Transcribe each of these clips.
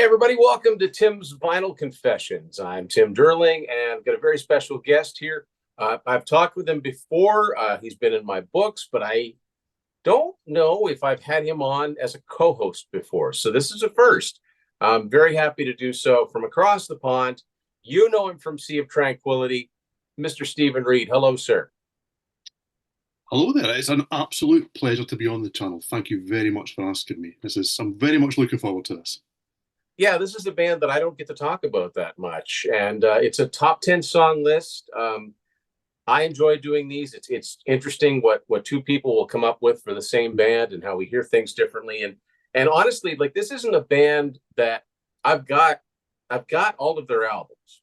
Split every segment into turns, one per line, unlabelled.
Hey, everybody, welcome to Tim's Vinyl Confessions. I'm Tim Durling, and I've got a very special guest here. I've talked with him before. He's been in my books, but I don't know if I've had him on as a co-host before. So this is a first. I'm very happy to do so from across the pond. You know him from Sea of Tranquility, Mr. Stephen Reid. Hello, sir.
Hello there. It's an absolute pleasure to be on the channel. Thank you very much for asking me. I'm very much looking forward to this.
Yeah, this is a band that I don't get to talk about that much, and it's a top 10 song list. I enjoy doing these. It's interesting what two people will come up with for the same band and how we hear things differently. And honestly, like this isn't a band that I've got I've got all of their albums,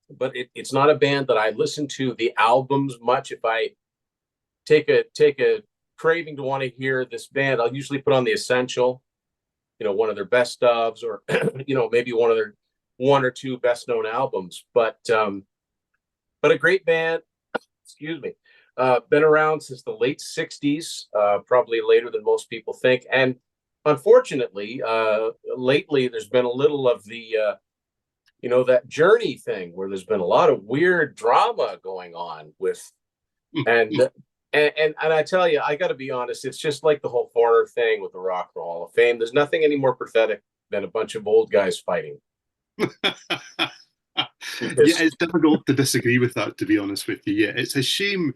but it's not a band that I listen to the albums much. If I take a craving to want to hear this band, I'll usually put on the essential, one of their best ofs, or maybe one of their one or two best known albums. But a great band, excuse me, been around since the late 60s, probably later than most people think. And unfortunately, lately there's been a little of the that Journey thing where there's been a lot of weird drama going on with and and I tell you, I got to be honest, it's just like the whole foreigner thing with the Rock and Roll Hall of Fame. There's nothing any more pathetic than a bunch of old guys fighting.
Yeah,
Because
it's difficult to disagree with that, to be honest with you. Yeah, it's a shame.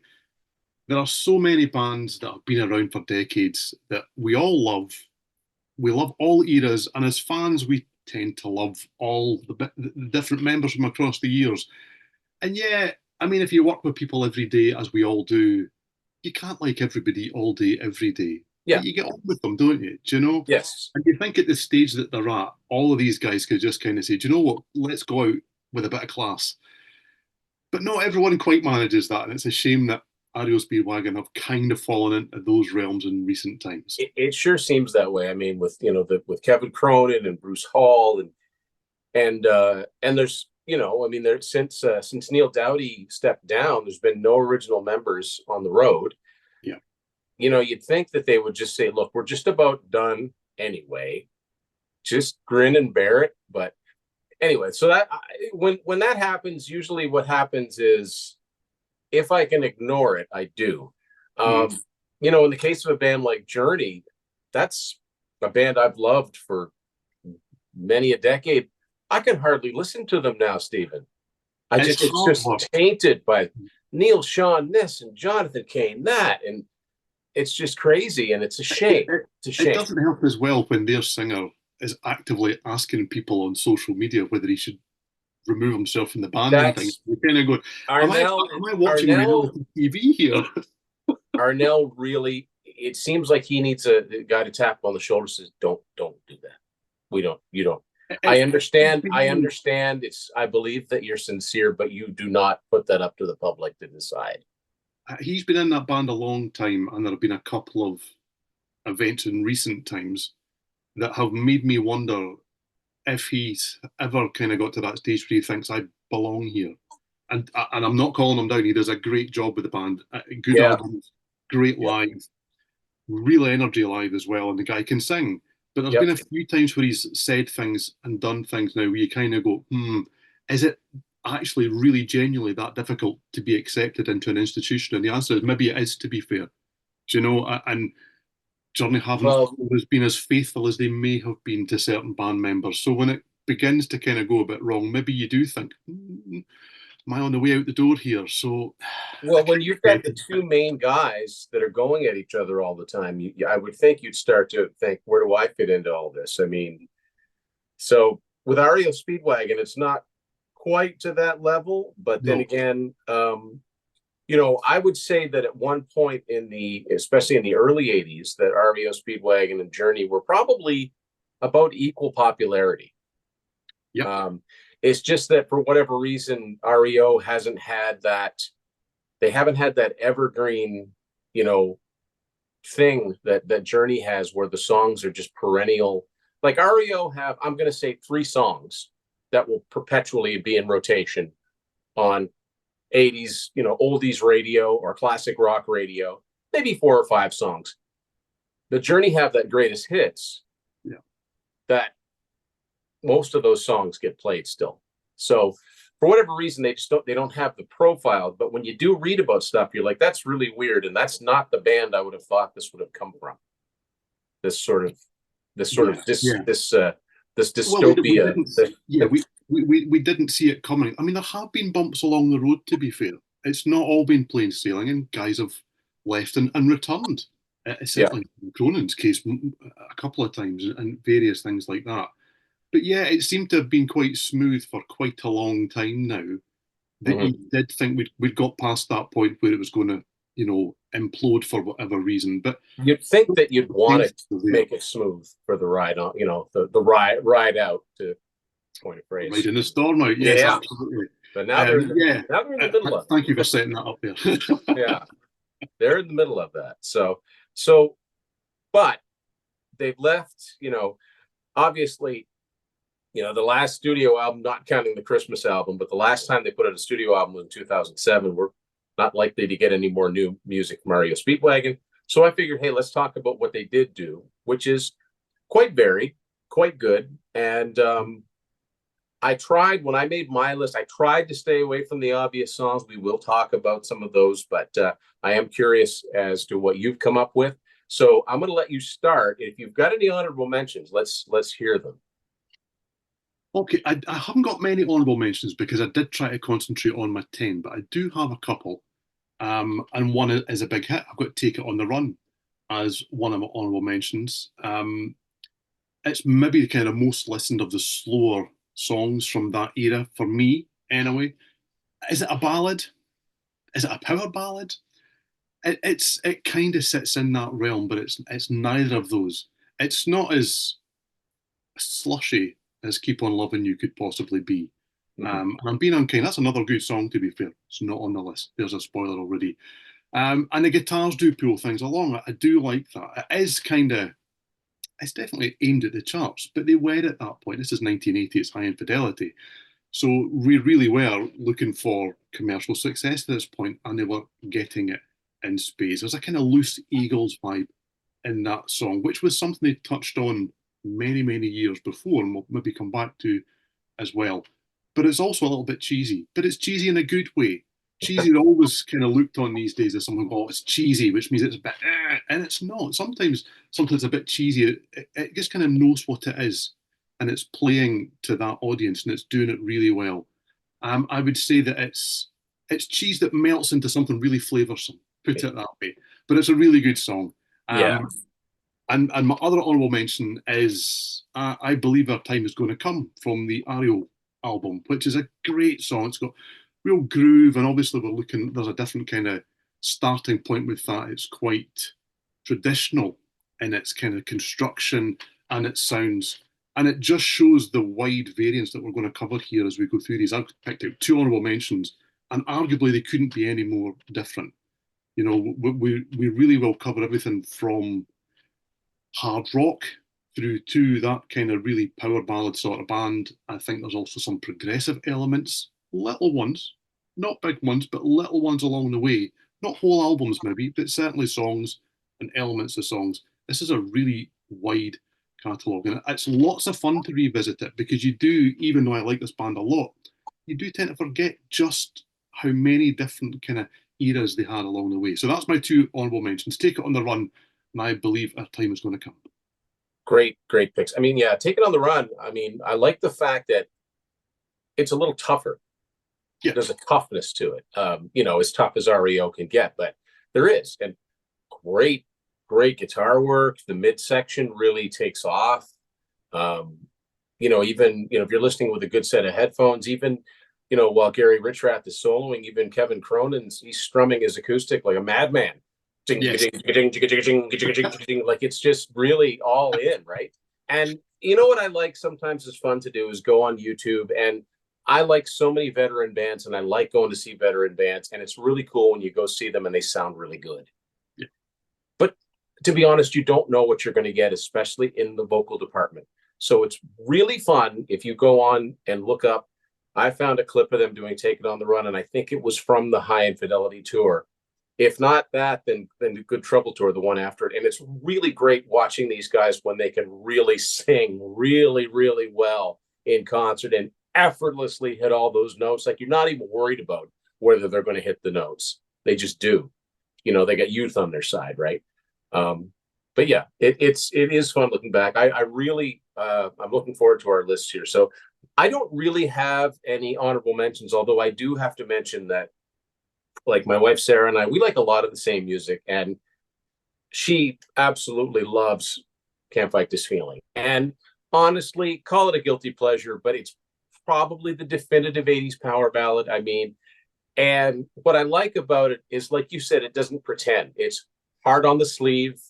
There are so many bands that have been around for decades that we all love. We love all eras, and as fans, we tend to love all the different members from across the years. And yeah, I mean, if you work with people every day, as we all do, you can't like everybody all day, every day.
yeah,
But you get on with them, don't you? Do you know?
yes,
And you think at the stage that they're at, all of these guys could just kind of say, do you know what? Let's go out with a bit of class. But not everyone quite manages that. And it's a shame that REO Speedwagon have kind of fallen into those realms in recent times.
it sure seems that way. I mean, with with Kevin Cronin and Bruce Hall and there's I mean, there since Neil Doughty stepped down, there's been no original members on the road.
Yeah.
You'd think that they would just say, look, we're just about done anyway. Just grin and bear it. But anyway, so when that happens, usually what happens is if I can ignore it, I do.
Mm.
Um, in the case of a band like Journey, that's a band I've loved for many a decade. I can hardly listen to them now, Stephen.
It's
It's
hard.
just tainted by Neil Sean this and Jonathan Cain that, and it's just crazy, and it's a
It,
shame.
it,
It's a
it
shame.
doesn't help as well when their singer is actively asking people on social media whether he should remove himself from the band and things.
That's
You're kind of going,
Arnell.
am I watching
Arnell
reality TV here?
Arnell really. It seems like he needs a guy to tap him on the shoulder. Says, don't do that. We don't. You don't. I
It's
understand. I
been
understand. I believe that you're sincere, but you do not put that up to the public to decide.
he's been in that band a long time, and there have been a couple of events in recent times that have made me wonder if he's ever kind of got to that stage where he thinks I belong here. And I'm not calling him down. He does a great job with the band. Good
Yeah.
albums, great
Yep.
live, real energy live as well. And the guy can sing. But there's been
Yep.
a few times where he's said things and done things now where you kind of go, is it actually really genuinely that difficult to be accepted into an institution? And the answer is maybe it is, to be fair. Do you know? And Journey haven't
Well,
always been as faithful as they may have been to certain band members. So when it begins to kind of go a bit wrong, maybe you do think, am I on the way out the door here? So I
Well, when
kind
you've
of
got the two main guys that are going at each other all the time, I would think you'd start to think, where do I fit into all this? I mean, so with REO Speedwagon, it's not quite to that level, but then
no,
again, I would say that at one point especially in the early '80s, that REO Speedwagon and Journey were probably about equal popularity.
yep,
Um, it's just that for whatever reason, REO hasn't had that. They haven't had that evergreen, you know, thing that Journey has, where the songs are just perennial. Like REO have, I'm going to say, three songs that will perpetually be in rotation on '80s, oldies radio or classic rock radio. Maybe four or five songs. The Journey have that greatest hits
yeah.
that most of those songs get played still. So for whatever reason, they don't have the profile. But when you do read about stuff, you're like, that's really weird, and that's not the band I would have thought this would have come from. This sort of
Yeah.
this
Well, we
dystopia.
didn't. Yeah, we didn't see it coming. I mean, there have been bumps along the road. To be fair, it's not all been plain sailing, and guys have left and returned.
Yeah.
Certainly, in Cronin's case, a couple of times, and various things like that. But yeah, it seemed to have been quite smooth for quite a long time now. That
Mhm.
you did think we'd got past that point where it was going to, implode for whatever reason. But
You'd think that you'd want to
things were there.
make it smooth for the ride on, the ride out, to coin a phrase.
Riding the storm out, yes,
Yeah.
absolutely.
But now they're
Yeah,
now they're in the middle of
thank you for
it.
setting that up there.
Yeah, they're in the middle of that. So, but they've left. Obviously, the last studio album, not counting the Christmas album, but the last time they put out a studio album was in 2007. We're not likely to get any more new music from REO Speedwagon. So I figured, hey, let's talk about what they did do, which is quite varied, quite good. And I tried, when I made my list, I tried to stay away from the obvious songs. We will talk about some of those, but I am curious as to what you've come up with. So I'm going to let you start. If you've got any honorable mentions, let's hear them.
Okay, I haven't got many honourable mentions because I did try to concentrate on my 10, but I do have a couple. And one is a big hit. I've got Take It on the Run as one of my honourable mentions. It's maybe the kind of most listened of the slower songs from that era for me, anyway. Is it a ballad? Is it a power ballad? It kind of sits in that realm, but it's neither of those. It's not as slushy as Keep On Loving You could possibly be. And I'm being unkind. That's another good song, to be fair. It's not on the list. There's a spoiler already. And the guitars do pull things along. I do like that. It's definitely aimed at the charts, but they were at that point. This is 1980, it's High Infidelity. So we really were looking for commercial success at this point, and they were getting it in spades. There's a kind of loose Eagles vibe in that song, which was something they touched on many, many years before, and we'll maybe come back to as well. But it's also a little bit cheesy, but it's cheesy in a good way. Cheesy are always kind of looked on these days as something, oh, it's cheesy, which means it's a bit, and it's not. Sometimes a bit cheesy. It just kind of knows what it is, and it's playing to that audience, and it's doing it really well. I would say that it's cheese that melts into something really flavoursome. Put it that way. But it's a really good song.
Yeah.
And my other honourable mention is I Believe Our Time Is Going to Come from the R.E.O album, which is a great song. It's got real groove, and obviously there's a different kind of starting point with that. It's quite traditional in its kind of construction and its sounds. And it just shows the wide variance that we're going to cover here as we go through these. I've picked out two honourable mentions, and arguably they couldn't be any more different. We really will cover everything from hard rock through to that kind of really power ballad sort of band. I think there's also some progressive elements, little ones, not big ones, but little ones along the way. Not whole albums, maybe, but certainly songs and elements of songs. This is a really wide catalogue, and it's lots of fun to revisit it because you do, even though I like this band a lot, you do tend to forget just how many different kind of eras they had along the way. So that's my two honourable mentions. Take It on the Run, and I Believe Our Time Is Going to Come.
Great picks. I mean, yeah, Take It on the Run. I mean, I like the fact that it's a little tougher.
Yeah.
There's a toughness to it. As tough as REO can get, but there is. And great guitar work. The midsection really takes off. Even if you're listening with a good set of headphones, even while Gary Richrath is soloing, even Kevin Cronin's, he's strumming his acoustic like a madman. Yes. Like it's just really all in, right? And you know what I like sometimes is fun to do is go on YouTube, and I like so many veteran bands, and I like going to see veteran bands, and it's really cool when you go see them and they sound really good.
Yeah.
But to be honest, you don't know what you're going to get, especially in the vocal department. So it's really fun if you go on and look up. I found a clip of them doing Take It on the Run, and I think it was from the High Infidelity tour. If not that, then the Good Trouble tour, the one after it. And it's really great watching these guys when they can really sing really, really well in concert and effortlessly hit all those notes. Like you're not even worried about whether they're going to hit the notes. They just do. They got youth on their side, right? But yeah, it is fun looking back. I really I'm looking forward to our list here. So I don't really have any honorable mentions, although I do have to mention that like my wife Sarah and I, we like a lot of the same music, and she absolutely loves Can't Fight This Feeling. And honestly, call it a guilty pleasure, but it's probably the definitive 80s power ballad. I mean, and what I like about it is, like you said, it doesn't pretend. It's hard on the sleeve.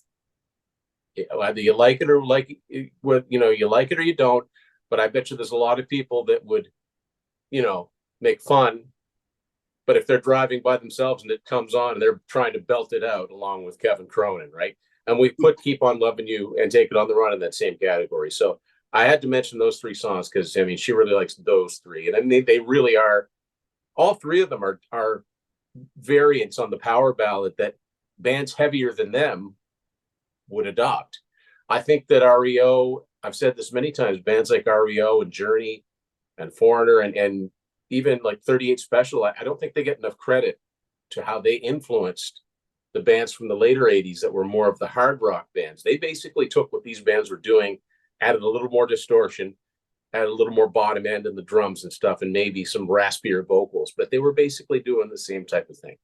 Either you like it or you like it or you don't. But I bet you there's a lot of people that would, make fun. But if they're driving by themselves and it comes on and they're trying to belt it out along with Kevin Cronin, right? And we put Keep On Loving You and Take It on the Run in that same category. So I had to mention those three songs because, I mean, she really likes those three. And I mean, they really are, all three of them are variants on the power ballad that bands heavier than them would adopt. I think that REO, I've said this many times, bands like REO and Journey and Foreigner and even like 38 Special, I don't think they get enough credit to how they influenced the bands from the later 80s that were more of the hard rock bands. They basically took what these bands were doing, added a little more distortion, added a little more bottom end in the drums and stuff, and maybe some raspier vocals, but they were basically doing the same type of thing.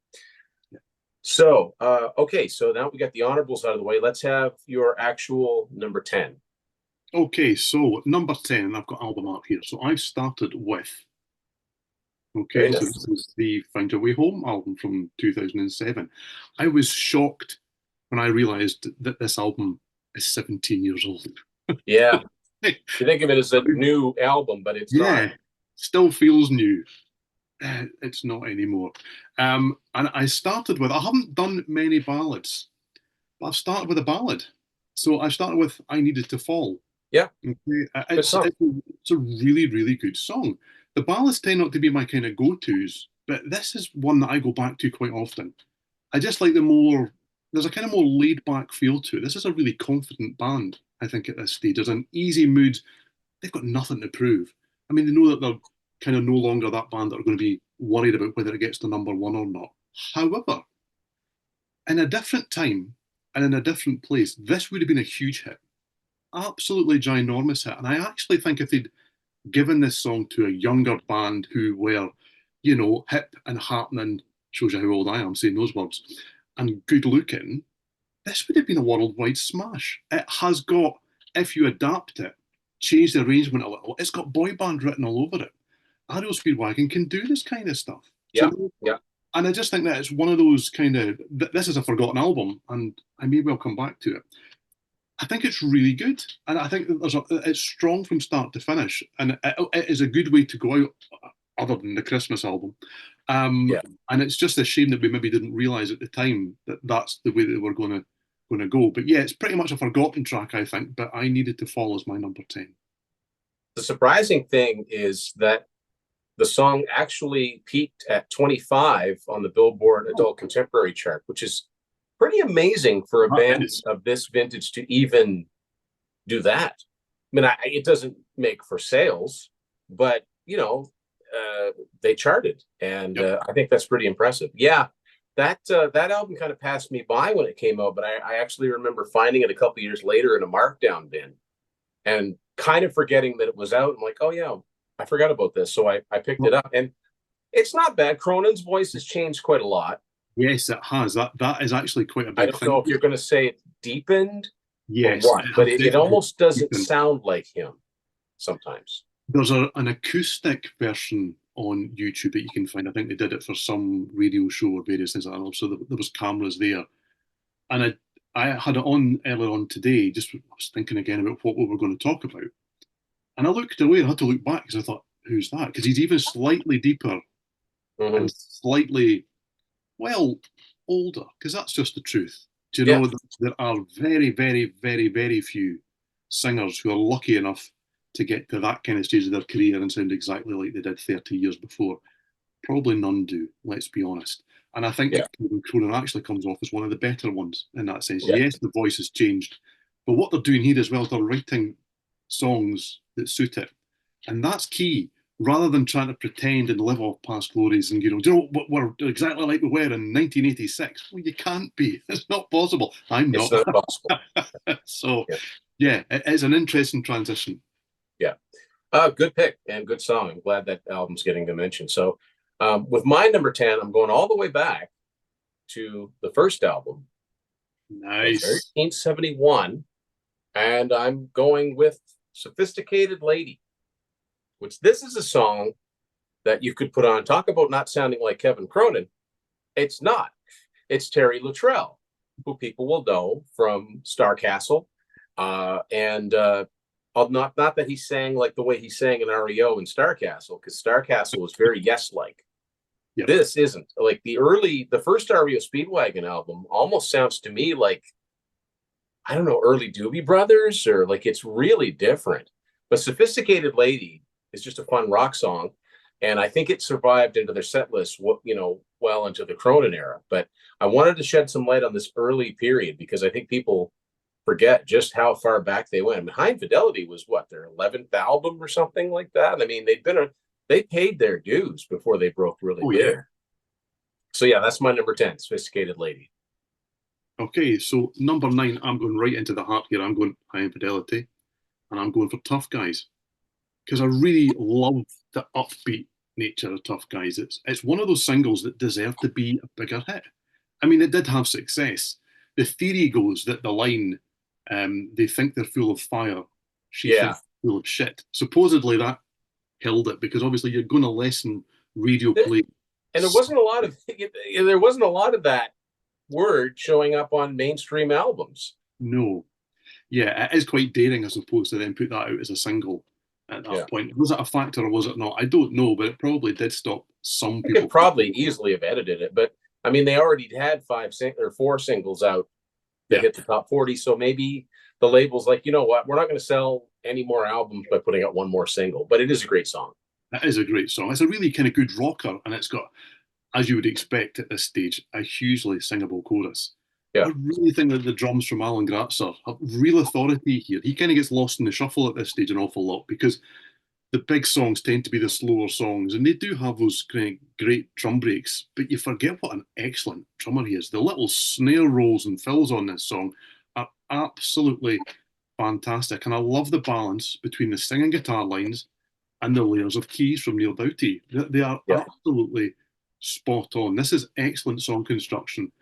So, okay, so now we got the honorables out of the way. Let's have your actual number 10.
Okay, so number 10, I've got album art here. So I've started with, okay, so this is the Find Your Way Home album from 2007. I was shocked when I realized that this album is 17 years old.
Yeah. You think of it as a new album, but it's not.
Still feels new. It's not anymore. And I started with, I haven't done many ballads, but I've started with a ballad. So I started with I Needed to Fall.
Yeah.
Okay. It's a really, really good song. The ballads tend not to be my kind of go-tos, but this is one that I go back to quite often. I just like there's a kind of more laid-back feel to it. This is a really confident band, I think, at this stage. There's an easy mood. They've got nothing to prove. I mean, they know that they're kind of no longer that band that are going to be worried about whether it gets to number one or not. However, in a different time and in a different place, this would have been a huge hit. Absolutely ginormous hit. And I actually think if they'd given this song to a younger band who were, hip and happening, shows you how old I am saying those words, and good looking, this would have been a worldwide smash. It has got, if you adapt it, change the arrangement a little, it's got boy band written all over it. R.E.O. Speedwagon can do this kind of stuff.
Yeah, yeah.
And I just think that it's one of those kind of, this is a forgotten album, and I may well come back to it. I think it's really good, and I think it's strong from start to finish, and it is a good way to go out, other than the Christmas album. And it's just a shame that we maybe didn't realise at the time that that's the way that we're going to go. But yeah, it's pretty much a forgotten track, I think. But I Needed to Fall as my number 10.
The surprising thing is that the song actually peaked at 25 on the Billboard Adult Contemporary chart, which is pretty amazing for a band of this vintage to even do that. I mean, it doesn't make for sales, but they charted, and I think that's pretty impressive. Yeah, that album kind of passed me by when it came out, but I actually remember finding it a couple years later in a markdown bin, and kind of forgetting that it was out. I'm like, oh yeah, I forgot about this, so I picked it up, and it's not bad. Cronin's voice has changed quite a lot.
Yes, it has. That is actually quite a big thing.
I don't know if you're going to say it deepened,
yes,
or what, but it almost doesn't sound like him sometimes.
There's an acoustic version on YouTube that you can find. I think they did it for some radio show or various things like that. So there was cameras there, and I had it on earlier on today. Just I was thinking again about what we were going to talk about, and I looked away and I had to look back because I thought, who's that? Because he's even slightly deeper and slightly, well, older. Because that's just the truth. Do you know there are very, very, very, very few singers who are lucky enough to get to that kind of stage of their career and sound exactly like they did 30 years before. Probably none do, let's be honest. And I think that Cronin actually comes off as one of the better ones in that sense. Yes, the voice has changed, but what they're doing here as well, they're writing songs that suit it. And that's key. Rather than trying to pretend and live off past glories and, do you know what, we're exactly like we were in 1986. Well, you can't be. It's not possible. I'm
It's
not.
not possible.
So,
Yeah.
yeah, it's an interesting transition.
Yeah. Good pick and good song. I'm glad that album's getting the mention. So, with my number 10, I'm going all the way back to the first album of
Nice.
1971, and I'm going with Sophisticated Lady, which this is a song that you could put on. Talk about not sounding like Kevin Cronin. It's not. It's Terry Luttrell, who people will know from Star Castle. And not that he sang like the way he sang in REO and Star Castle, because Star Castle was very yes-like.
Yep.
This isn't. Like the first REO Speedwagon album almost sounds to me like, I don't know, early Doobie Brothers, or like it's really different. But Sophisticated Lady is just a fun rock song. And I think it survived into their set list, well into the Cronin era. But I wanted to shed some light on this early period because I think people forget just how far back they went. I mean, High Fidelity was what, their 11th album or something like that. I mean, they paid their dues before they broke really
Oh,
big.
yeah.
So yeah, that's my number 10, Sophisticated Lady.
Okay, so number 9, I'm going right into the heart here. I'm going High Infidelity, and I'm going for Tough Guys because I really love the upbeat nature of Tough Guys. It's one of those singles that deserve to be a bigger hit. I mean, it did have success. The theory goes that the line, they think they're full of fire, she
Yeah.
thinks full of shit. Supposedly that killed it because obviously you're going to lessen radio play.
And there wasn't a lot of that word showing up on mainstream albums.
No. Yeah, it is quite daring, I suppose, to then put that out as a single at
Yeah.
that point. Was it a factor or was it not? I don't know, but it probably did stop some
I could
people.
probably easily have edited it, but I mean, they already had four singles out that
Yeah,
hit the top 40. So maybe the label's like, you know what, we're not going to sell any more albums by putting out one more single, but it is a great song.
that is a great song. It's a really kind of good rocker, and it's got, as you would expect at this stage, a hugely singable chorus.
Yeah.
I really think that the drums from Alan Gratzer have real authority here. He kind of gets lost in the shuffle at this stage an awful lot because the big songs tend to be the slower songs, and they do have those great drum breaks, but you forget what an excellent drummer he is. The little snare rolls and fills on this song are absolutely fantastic, and I love the balance between the singing guitar lines and the layers of keys from Neil Doughty. They are
Yeah.
absolutely spot on. This is excellent song construction.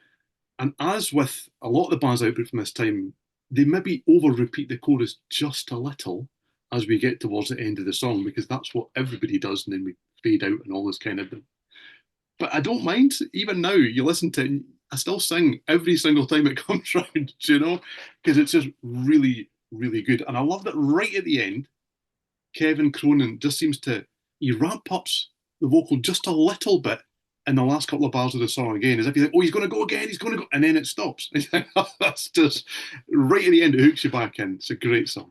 And as with a lot of the bands output from this time, they maybe over repeat the chorus just a little as we get towards the end of the song, because that's what everybody does, and then we fade out and all this kind of thing. But I don't mind. Even now, you listen to it, I still sing every single time it comes round, because it's just really, really good. And I love that right at the end, Kevin Cronin just seems to, he ramp ups the vocal just a little bit in the last couple of bars of the song again, as if you think, oh, he's going to go again, he's going to go, and then it stops. That's just right at the end, it hooks you back in. It's a great song.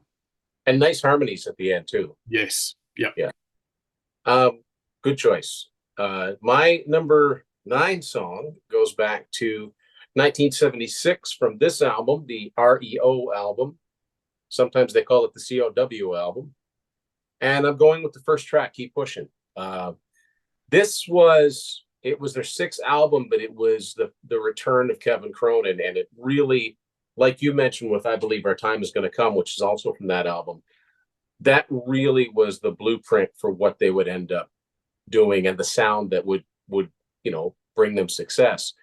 And nice harmonies at the end too.
Yes. Yeah.
Yeah. Good choice. My number 9 song goes back to 1976 from this album, the REO album. Sometimes they call it the COW album. And I'm going with the first track, Keep Pushing. It was their 6th album, but it was the return of Kevin Cronin. And it really, like you mentioned with I Believe Our Time Is Gonna Come, which is also from that album, that really was the blueprint for what they would end up doing and the sound that would bring them success.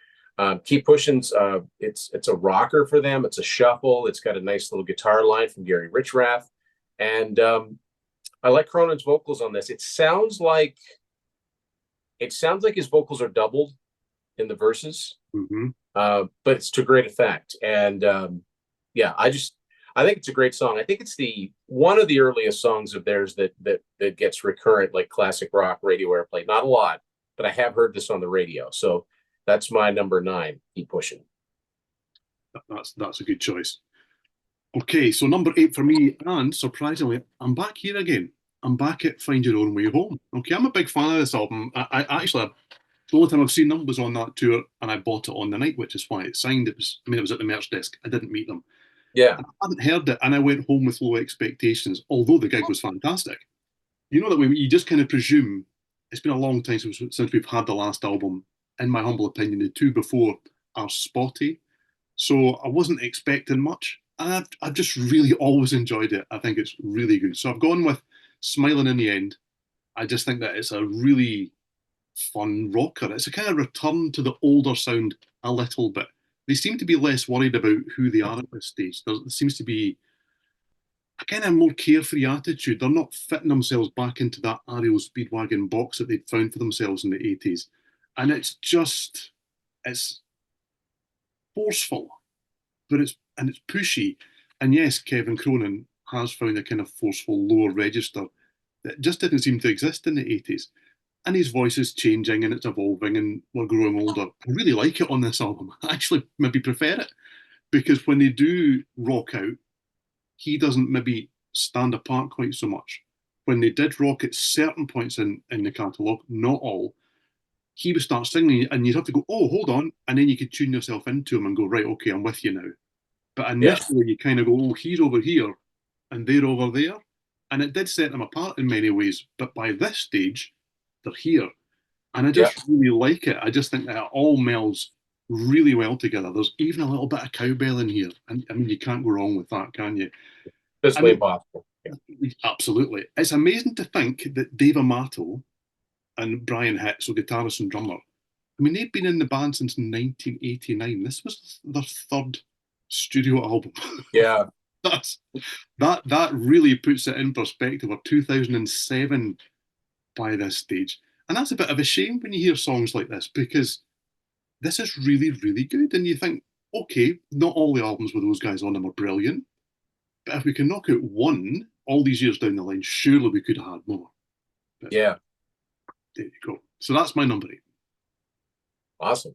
Keep Pushing's it's a rocker for them. It's a shuffle. It's got a nice little guitar line from Gary Richrath, and I like Cronin's vocals on this. It sounds like his vocals are doubled in the verses,
Mm-hmm.
but it's to great effect. And yeah, I think it's a great song. I think it's one of the earliest songs of theirs that gets recurrent, like classic rock radio airplay. Not a lot, but I have heard this on the radio. So that's my number 9. Keep Pushing.
That's a good choice. Okay, so number 8 for me, and surprisingly, I'm back here again. I'm back at Find Your Own Way Home. Okay, I'm a big fan of this album. I actually, the only time I've seen them was on that tour, and I bought it on the night, which is why it's signed. It was at the merch desk. I didn't meet them.
Yeah.
And I hadn't heard it, and I went home with low expectations, although the gig was fantastic. You know that way you just kind of presume it's been a long time since we've had the last album. In my humble opinion, the two before are spotty, so I wasn't expecting much. And I've just really always enjoyed it. I think it's really good. So I've gone with Smiling in the End. I just think that it's a really fun rocker. It's a kind of return to the older sound a little bit. They seem to be less worried about who they are at this stage. There seems to be a kind of more carefree attitude. They're not fitting themselves back into that R.E.O Speedwagon box that they'd found for themselves in the 80s. And it's forceful, but it's pushy. And yes, Kevin Cronin has found a kind of forceful lower register that just didn't seem to exist in the 80s. And his voice is changing and it's evolving and we're growing older. I really like it on this album. I actually maybe prefer it because when they do rock out, he doesn't maybe stand apart quite so much. When they did rock at certain points in the catalogue, not all, he would start singing and you'd have to go, oh, hold on. And then you could tune yourself into him and go, right, okay, I'm with you now. But
Yes.
initially, you kind of go, oh, he's over here and they're over there. And it did set them apart in many ways. But by this stage, they're here. And I
Yeah.
just really like it. I just think that it all melds really well together. There's even a little bit of cowbell in here. And I mean, you can't go wrong with that, can you? I
Physically
mean,
impossible. Yeah.
absolutely. It's amazing to think that Dave Amato and Brian Hitz, so guitarist and drummer, I mean, they've been in the band since 1989. This was their third studio album.
Yeah.
That's that really puts it in perspective. Of 2007 by this stage, and that's a bit of a shame when you hear songs like this because this is really, really good. And you think, okay, not all the albums with those guys on them are brilliant, but if we can knock out one all these years down the line, surely we could have had more. But
Yeah.
there you go. So that's my number eight.
Awesome.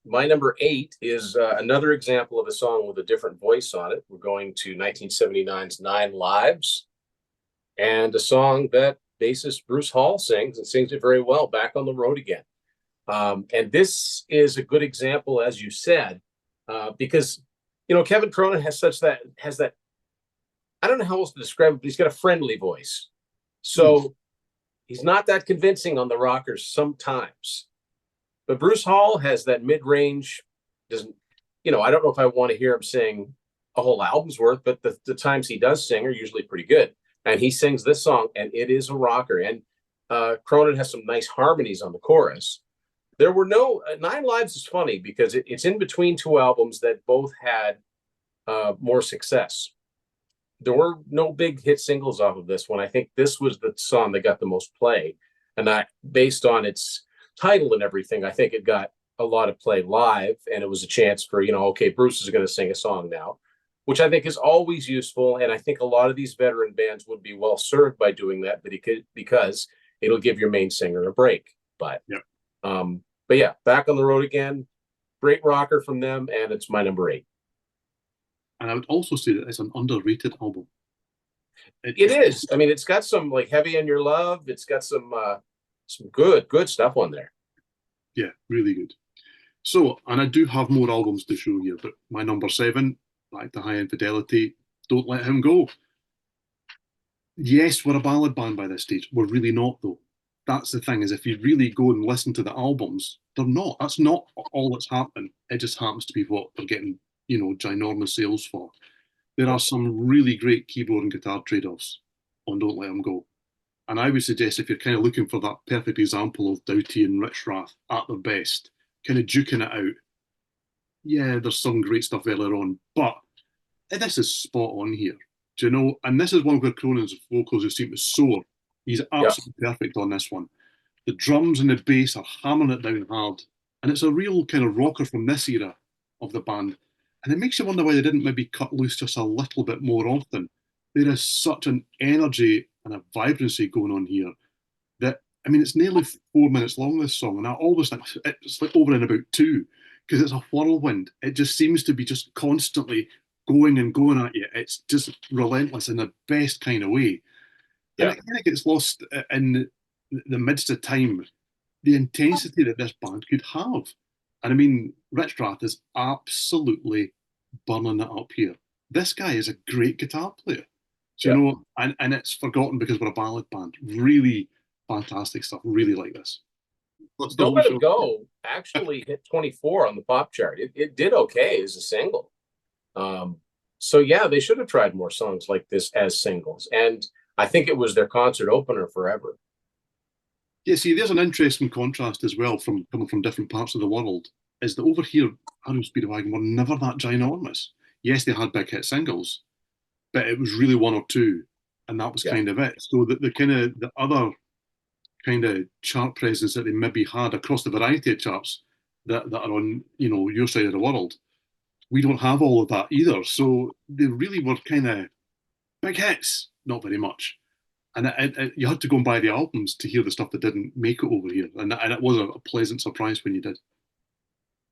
My number eight is another example of a song with a different voice on it. We're going to 1979's Nine Lives, and a song that bassist Bruce Hall sings and sings it very well, Back on the Road Again. And this is a good example, as you said, because Kevin Cronin has that I don't know how else to describe it, but he's got a friendly voice. So he's not that convincing on the rockers sometimes. But Bruce Hall has that mid-range, doesn't, I don't know if I want to hear him sing a whole album's worth, but the times he does sing are usually pretty good. And he sings this song, and it is a rocker. And Cronin has some nice harmonies on the chorus. There were no, Nine Lives is funny because it's in between two albums that both had more success. There were no big hit singles off of this one. I think this was the song that got the most play. And that, based on its title and everything, I think it got a lot of play live. And it was a chance for, okay, Bruce is going to sing a song now, which I think is always useful. And I think a lot of these veteran bands would be well served by doing that, because it'll give your main singer a break. But,
Yep.
but yeah, Back on the Road Again, great rocker from them. And it's my number eight.
And I would also say that it's an underrated album.
It is. I mean, it's got some like Heavy on Your Love. It's got some good stuff on there.
Yeah, really good. So, and I do have more albums to show here, but my number seven, back to High Infidelity, Don't Let Him Go. Yes, we're a ballad band by this stage. We're really not, though. That's the thing, is if you really go and listen to the albums, they're not. That's not all that's happening. It just happens to be what they're getting, ginormous sales for. There are some really great keyboard and guitar trade-offs on Don't Let Them Go. And I would suggest if you're kind of looking for that perfect example of Doughty and Richrath at their best, kind of duking it out, yeah, there's some great stuff earlier on, but this is spot on here. Do you know? And this is one where Cronin's vocals just seem to soar. He's
Yeah.
absolutely perfect on this one. The drums and the bass are hammering it down hard. And it's a real kind of rocker from this era of the band. And it makes you wonder why they didn't maybe cut loose just a little bit more often. There is such an energy and a vibrancy going on here that, I mean, it's nearly 4 minutes long, this song. And I always think it's like over in about two because it's a whirlwind. It just seems to be just constantly going and going at you. It's just relentless in the best kind of way. And
Yeah.
it kind of gets lost in the midst of time, the intensity that this band could have. And I mean, Rich Rath is absolutely burning it up here. This guy is a great guitar player. Do you know? And it's forgotten because we're a ballad band. Really fantastic stuff. Really like this. That's the
Don't
whole
Let Him
show.
Go actually hit 24 on the pop chart. It did okay as a single. Um, so yeah, they should have tried more songs like this as singles. And I think it was their concert opener forever.
Yeah, see, there's an interesting contrast as well from coming from different parts of the world. Is that over here, R.E.O. Speedwagon were never that ginormous. Yes, they had big hit singles, but it was really one or two, and that was
Yeah.
kind of it. So that the kind of the other kind of chart presence that they maybe had across the variety of charts that are on, your side of the world, we don't have all of that either. So they really were kind of big hits, not very much. And you had to go and buy the albums to hear the stuff that didn't make it over here, and it was a pleasant surprise when you did.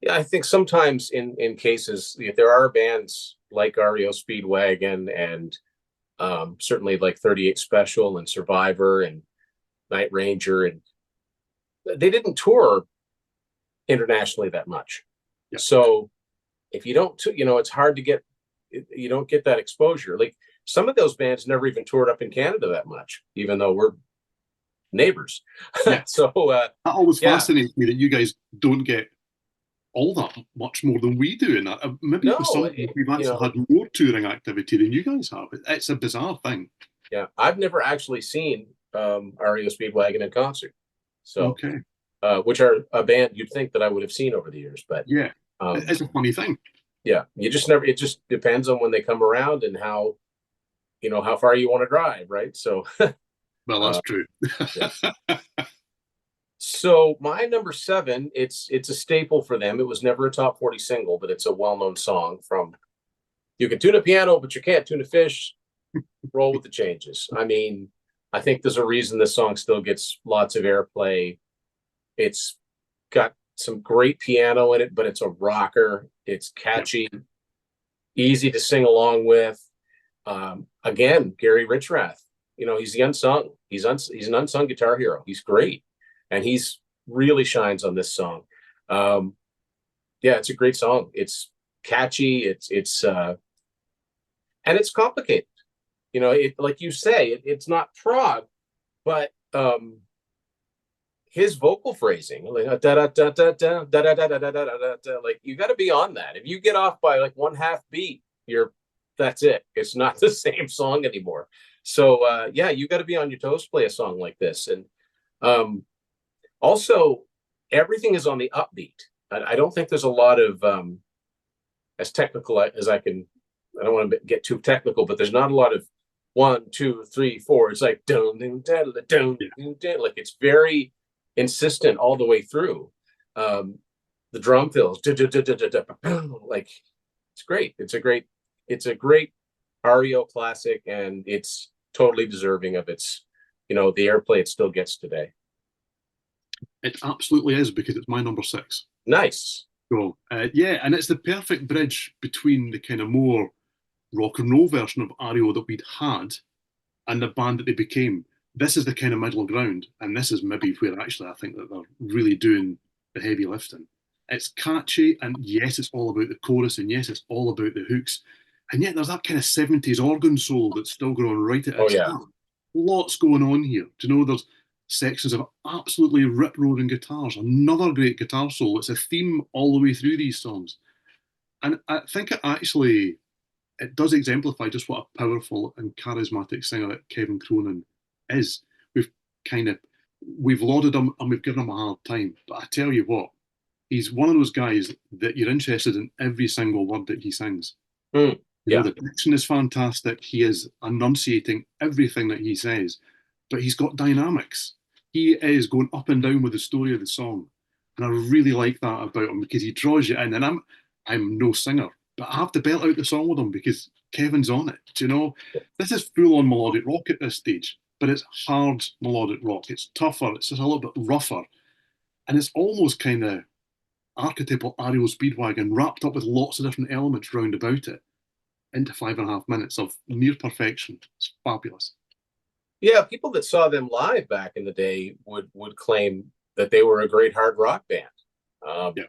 Yeah, I think sometimes in cases, if there are bands like REO Speedwagon and certainly like 38 Special and Survivor and Night Ranger, and they didn't tour internationally that much.
Yeah.
So if you don't, it's hard to get, you don't get that exposure. Like some of those bands never even toured up in Canada that much, even though we're neighbors.
Yeah.
So
that always
yeah.
fascinates me that you guys don't get all that much more than we do. And maybe with
No,
some we've actually had more touring activity than you guys have. It's a bizarre thing.
yeah, I've never actually seen REO Speedwagon in concert. So,
Okay.
which are a band you'd think that I would have seen over the years, but
Yeah,
um,
it's a funny thing.
yeah, you just never. It just depends on when they come around and how far you want to drive, right? So,
Well, that's true.
yeah. So my number seven, it's a staple for them. It was never a top 40 single, but it's a well-known song from You Can Tune a Piano, but you can't tune a fish. Roll with the changes. I mean, I think there's a reason this song still gets lots of airplay. It's got some great piano in it, but it's a rocker. It's catchy, easy to sing along with. Again, Gary Richrath, he's the unsung. He's an unsung guitar hero. He's great, and he's really shines on this song. Yeah, it's a great song. It's catchy. It's and it's complicated. Like you say, it's not prog, but his vocal phrasing, like da da da da da da da da da da da da, like you got to be on that. If you get off by like one half beat, that's it. It's not the same song anymore. So yeah, you got to be on your toes to play a song like this. And also, everything is on the upbeat. I don't think there's a lot of as technical as I can. I don't want to get too technical, but there's not a lot of 1, 2, 3, 4. It's like don't like it's very insistent all the way through. The drum fills like it's great. It's a great REO classic, and it's totally deserving of the airplay it still gets today.
It absolutely is because it's my number 6.
Nice.
So yeah, and it's the perfect bridge between the kind of more rock and roll version of REO that we'd had and the band that they became. This is the kind of middle ground, and this is maybe where actually I think that they're really doing the heavy lifting. It's catchy, and yes, it's all about the chorus, and yes, it's all about the hooks, and yet there's that kind of 70s organ solo that's still going right at its
Yeah.
heart. Lots going on here. Do you know there's sections of absolutely rip-roaring guitars, another great guitar solo. It's a theme all the way through these songs. And I think it does exemplify just what a powerful and charismatic singer that Kevin Cronin is. We've kind of we've lauded him and we've given him a hard time, but I tell you what, he's one of those guys that you're interested in every single word that he sings.
Yeah.
The diction is fantastic. He is enunciating everything that he says, but he's got dynamics. He is going up and down with the story of the song, and I really like that about him because he draws you in. And I'm no singer, but I have to belt out the song with him because Kevin's on it. Do you know, this is full on melodic rock at this stage, but it's hard melodic rock. It's tougher. It's just a little bit rougher, and it's almost kind of archetypal REO Speedwagon wrapped up with lots of different elements round about it into 5.5 minutes of near perfection. It's fabulous.
Yeah, people that saw them live back in the day would claim that they were a great hard rock band.
Yeah.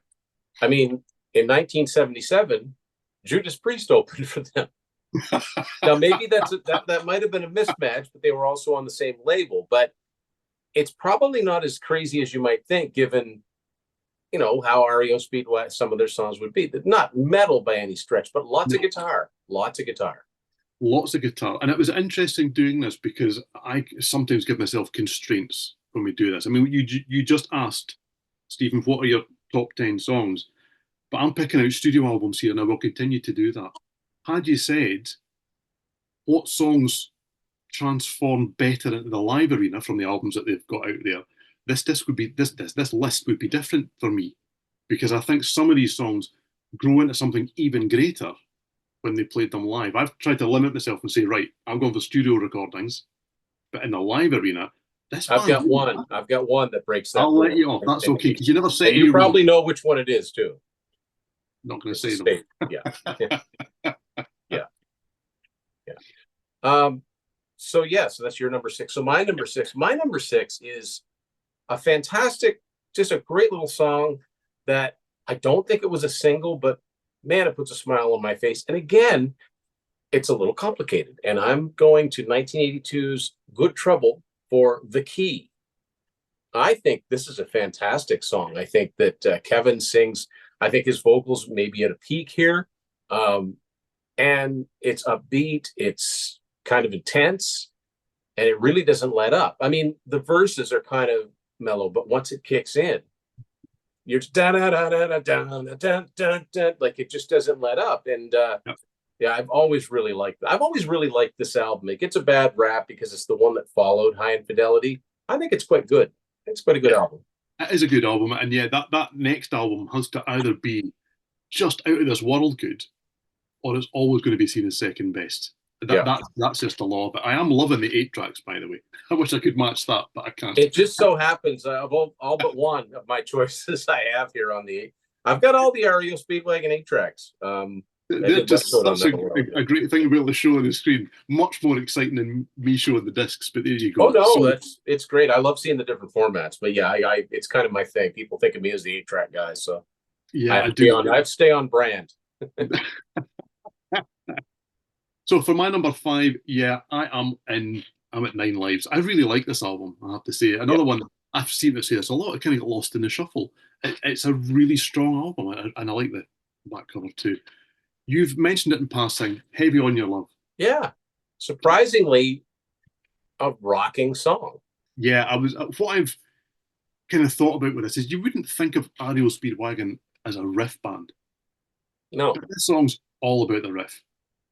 I mean, in 1977, Judas Priest opened for them. Now, maybe that might have been a mismatch, but they were also on the same label. But it's probably not as crazy as you might think, given how REO Speedwagon, some of their songs would be. Not metal by any stretch, but lots of guitar, lots of guitar.
Lots of guitar. And it was interesting doing this because I sometimes give myself constraints when we do this. I mean, you just asked, Stephen, what are your top 10 songs? But I'm picking out studio albums here and I will continue to do that. Had you said what songs transform better into the live arena from the albums that they've got out there, this disc would be this list would be different for me because I think some of these songs grow into something even greater when they played them live. I've tried to limit myself and say, right, I'm going for studio recordings, but in the live arena, this
I've
band,
got one. I've got one that breaks that
I'll let
rule.
you off. That's okay because you never set
And
any
you
rules.
probably know which one it is too.
Not going to
It's a
say
state.
them.
Yeah. Yeah. Yeah. So that's your number six. So my number six is a fantastic, just a great little song that I don't think it was a single, but man, it puts a smile on my face. And again, it's a little complicated. And I'm going to 1982's Good Trouble for The Key. I think this is a fantastic song. I think that Kevin sings, I think his vocals may be at a peak here. And it's upbeat, it's kind of intense, and it really doesn't let up. I mean, the verses are kind of mellow, but once it kicks in, you're da da da da da da da da, like it just doesn't let up. And yeah, I've always really liked this album. It gets a bad rap because it's the one that followed High Infidelity. I think it's quite good. It's quite a good album.
It is a good album, and yeah, that next album has to either be just out of this world good, or it's always going to be seen as second best. That's just the law of it. I am loving the 8 tracks, by the way. I wish I could match that, but I can't.
It just so happens of all but one of my choices I have here on the. I've got all the REO Speedwagon 8 tracks.
They're just such a great thing about the show on the screen. Much more exciting than me showing the discs, but there you go.
Oh no, it's great. I love seeing the different formats. But yeah, it's kind of my thing. People think of me as the 8-track guy, so
yeah, I do.
I have to stay on brand.
So for my number 5, yeah, I'm at 9 Lives. I really like this album, I have to say. Another one, I've seen to say this a lot, it kind of got lost in the shuffle. It's a really strong album, and I like the back cover too. You've mentioned it in passing, Heavy on Your Love.
Yeah, surprisingly, a rocking song.
Yeah, what I've kind of thought about with this is you wouldn't think of R.E.O. Speedwagon as a riff band.
No.
But this song's all about the riff.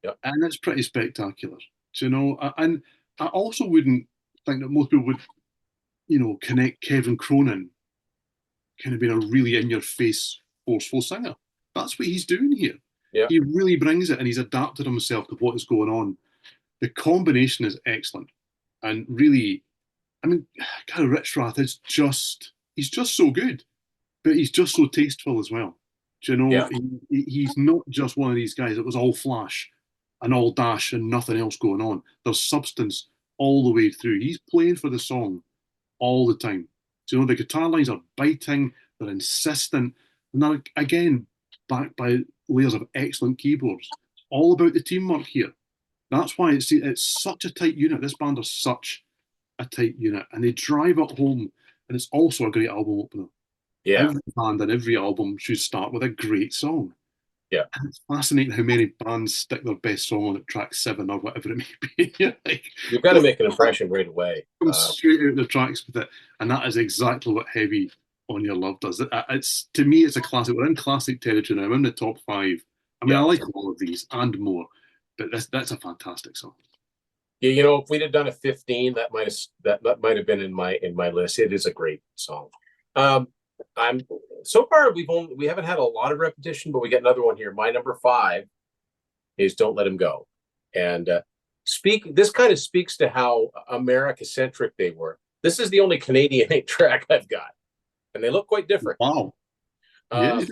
Yep.
And it's pretty spectacular. Do you know? And I also wouldn't think that most people would, connect Kevin Cronin kind of being a really in-your-face, forceful singer. That's what he's doing here.
Yeah.
He really brings it and he's adapted himself to what is going on. The combination is excellent. And really, I mean, God, Rich Rath is he's just so good, but he's just so tasteful as well. Do you know?
Yeah.
He's not just one of these guys that was all flash and all dash and nothing else going on. There's substance all the way through. He's playing for the song all the time. Do you know, the guitar lines are biting, they're insistent, and they're again backed by layers of excellent keyboards. All about the teamwork here. That's why it's such a tight unit. This band are such a tight unit, and they drive it home. And it's also a great album opener.
Yeah.
Every band and every album should start with a great song.
Yeah.
And it's fascinating how many bands stick their best song on at track 7 or whatever it may be.
You've got to make an impression right away.
Come straight out the tracks with it. And that is exactly what Heavy on Your Love does. It's to me, it's a classic. We're in classic territory now. I'm in the top 5. I mean, I like all of these and more, but that's a fantastic song.
Yeah, if we'd have done a 15, that might have been in my list. It is a great song. I'm so far we haven't had a lot of repetition, but we got another one here. My number 5 is Don't Let Him Go. And this kind of speaks to how America-centric they were. This is the only Canadian 8-track I've got. And they look quite different.
Wow. Yeah,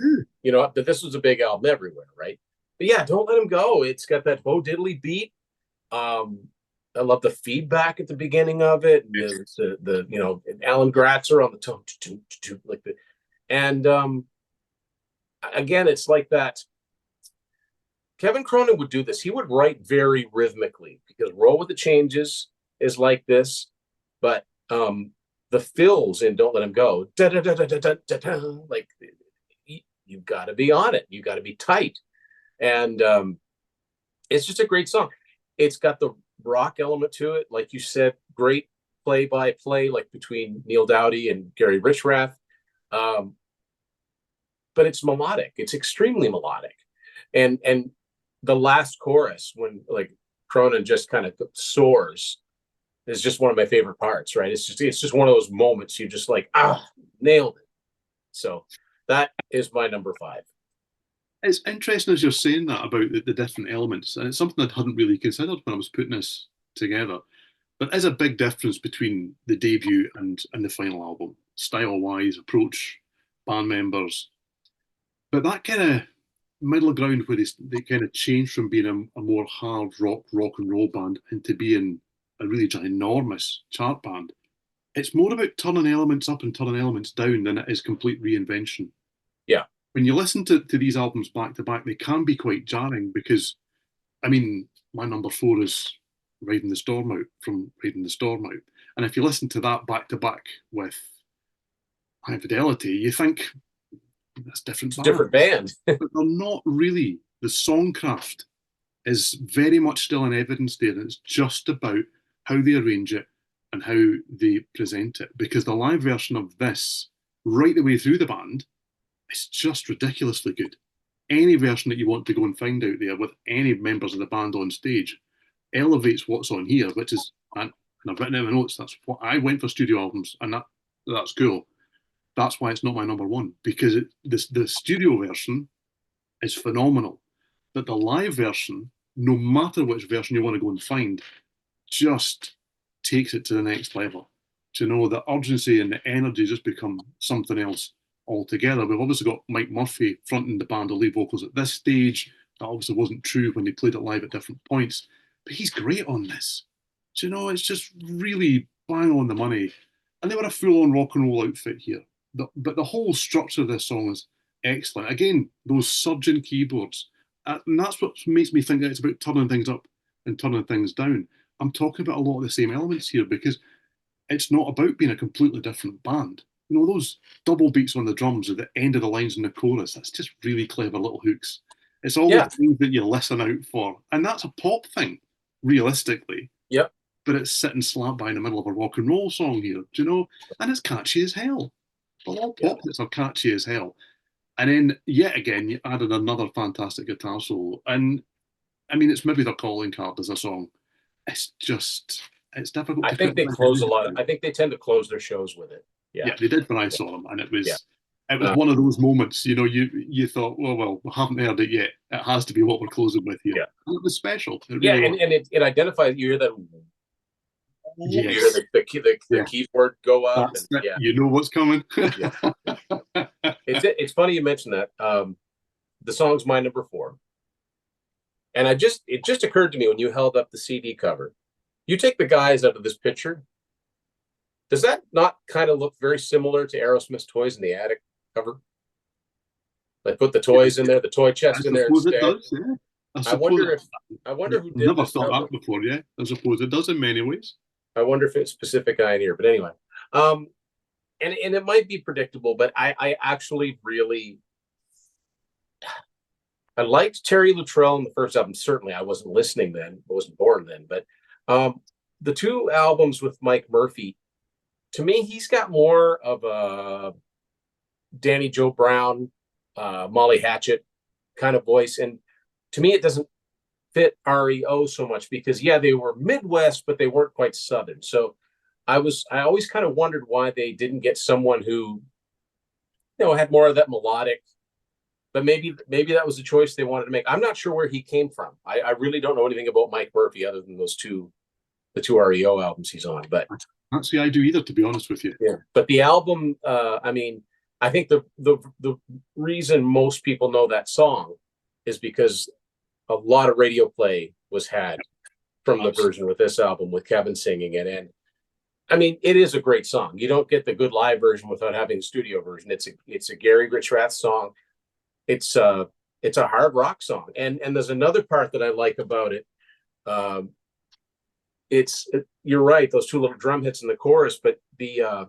but this was a big album everywhere, right? But yeah, Don't Let Him Go. It's got that Bo Diddley beat. I love the feedback at the beginning of it. The Alan Gratzer on the tone, like the, and again, it's like that. Kevin Cronin would do this. He would write very rhythmically because Roll with the Changes is like this, but the fills in Don't Let Him Go, da, da, da, da, da, da, da, like you've got to be on it. You got to be tight. And it's just a great song. It's got the rock element to it. Like you said, great play by play, like between Neil Dowdy and Gary Richrath. Um, but it's melodic. It's extremely melodic. And the last chorus, when like Cronin just kind of soars, is just one of my favorite parts, right? It's just one of those moments you just like, nailed it. So that is my number 5.
It's interesting as you're saying that about the different elements, and it's something I hadn't really considered when I was putting this together. There is a big difference between the debut and the final album, style-wise, approach, band members. But that kind of middle ground where they kind of changed from being a more hard rock and roll band into being a really ginormous chart band. It's more about turning elements up and turning elements down than it is complete reinvention.
Yeah.
When you listen to these albums back to back, they can be quite jarring because, I mean, my number 4 is Riding the Storm Out from Riding the Storm Out. And if you listen to that back to back with High Fidelity, you think that's different
It's a different
bands.
band.
But they're not really. The songcraft is very much still in evidence there. And it's just about how they arrange it and how they present it. Because the live version of this, right the way through the band, is just ridiculously good. Any version that you want to go and find out there with any members of the band on stage elevates what's on here, which is, and I've written in my notes, that's what I went for studio albums, and that's cool. That's why it's not my number 1, because the studio version is phenomenal. But the live version, no matter which version you want to go and find, just takes it to the next level. To know the urgency and the energy just become something else altogether. We've obviously got Mike Murphy fronting the band of lead vocals at this stage. That obviously wasn't true when they played it live at different points, but he's great on this. Do you know, it's just really bang on the money. And they were a full-on rock and roll outfit here. But the whole structure of this song is excellent. Again, those surging keyboards. And that's what makes me think that it's about turning things up and turning things down. I'm talking about a lot of the same elements here because it's not about being a completely different band. You know, those double beats on the drums at the end of the lines in the chorus, that's just really clever little hooks. It's all
Yeah.
the things that you listen out for. And that's a pop thing, realistically.
Yep.
But it's sitting slap by in the middle of a rock and roll song here, do you know? And it's catchy as hell. Well, all pop hits are catchy as hell. And then, yet again, you added another fantastic guitar solo. And, I mean, it's maybe their calling card as a song. It's just, it's difficult
I
to
think
put.
they close a lot. I think they tend to close their shows with it. Yeah.
Yeah, they did when I saw them, and it was
Yeah.
one of those moments. You know, you thought, well, we haven't heard it yet. It has to be what we're closing with here.
Yeah.
And it was special. It
Yeah,
really was.
and it identifies. You hear that. You
Yes.
hear the keyboard go up.
That's
And,
it. You know what's coming.
Yeah. It's funny you mentioned that. The song's my number 4, and it just occurred to me when you held up the CD cover. You take the guys out of this picture. Does that not kind of look very similar to Aerosmith's Toys in the Attic cover? Like put the toys in there, the toy chest in there instead.
It does, yeah.
I wonder who did
never
this
thought
cover.
that before, yeah. I suppose it does in many ways.
I wonder if it's Pacific Eye in here, but anyway. And it might be predictable, but I actually really I liked Terry Luttrell in the first album. Certainly, I wasn't listening then, I wasn't born then, but the 2 albums with Mike Murphy, to me, he's got more of a Danny Joe Brown, Molly Hatchet kind of voice, and to me, it doesn't fit REO so much because they were Midwest, but they weren't quite Southern. So I always kind of wondered why they didn't get someone who, had more of that melodic. But maybe that was a choice they wanted to make. I'm not sure where he came from. I really don't know anything about Mike Murphy other than the 2 REO albums he's on. But
Can't say I do either, to be honest with you.
yeah, but the album, I mean, I think the reason most people know that song is because a lot of radio play was had from the version with this album with Kevin singing it. And I mean, it is a great song. You don't get the good live version without having the studio version. It's a Gary Richrath song. It's it's a hard rock song. And there's another part that I like about it. Um, you're right, those two little drum hits in the chorus, but the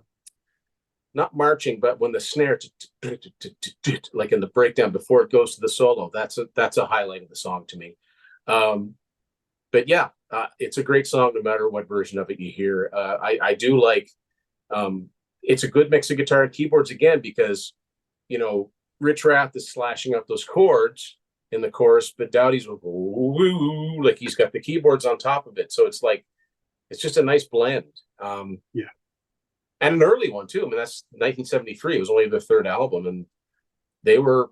not marching, but when the snare like in the breakdown before it goes to the solo, that's a highlight of the song to me. But yeah, it's a great song no matter what version of it you hear. I do like it's a good mix of guitar and keyboards again, because Rich Rath is slashing up those chords in the chorus, but Dowdy's woo, like he's got the keyboards on top of it, so it's just a nice blend.
Yeah.
And an early one too. I mean, that's 1973. It was only their third album, and they were.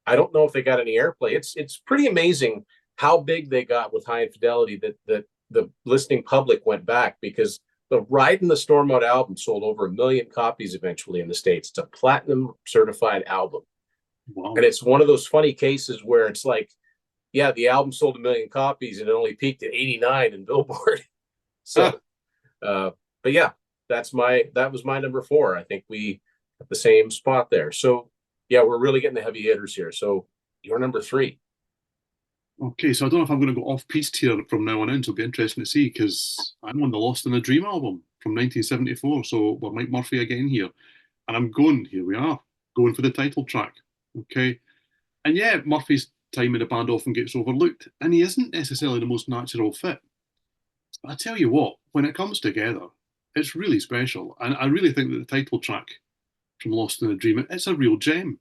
I don't know if they got any airplay. It's pretty amazing how big they got with High Infidelity that the listening public went back, because the Ride in the Storm Out album sold over 1 million copies eventually in the States. It's a platinum certified album.
Wow.
And it's one of those funny cases where it's like, yeah, the album sold 1 million copies and it only peaked at 89 in Billboard. So, but yeah, that was my number 4. I think we at the same spot there. So yeah, we're really getting the heavy hitters here. So you're number 3.
Okay, so I don't know if I'm going to go off piste here from now on in. So it'll be interesting to see, because I'm on the Lost in a Dream album from 1974. So we're Mike Murphy again here, and I'm going. Here we are, going for the title track. Okay, and yeah, Murphy's time in the band often gets overlooked, and he isn't necessarily the most natural fit. But I tell you what, when it comes together, it's really special, and I really think that the title track from Lost in a Dream, it's a real gem.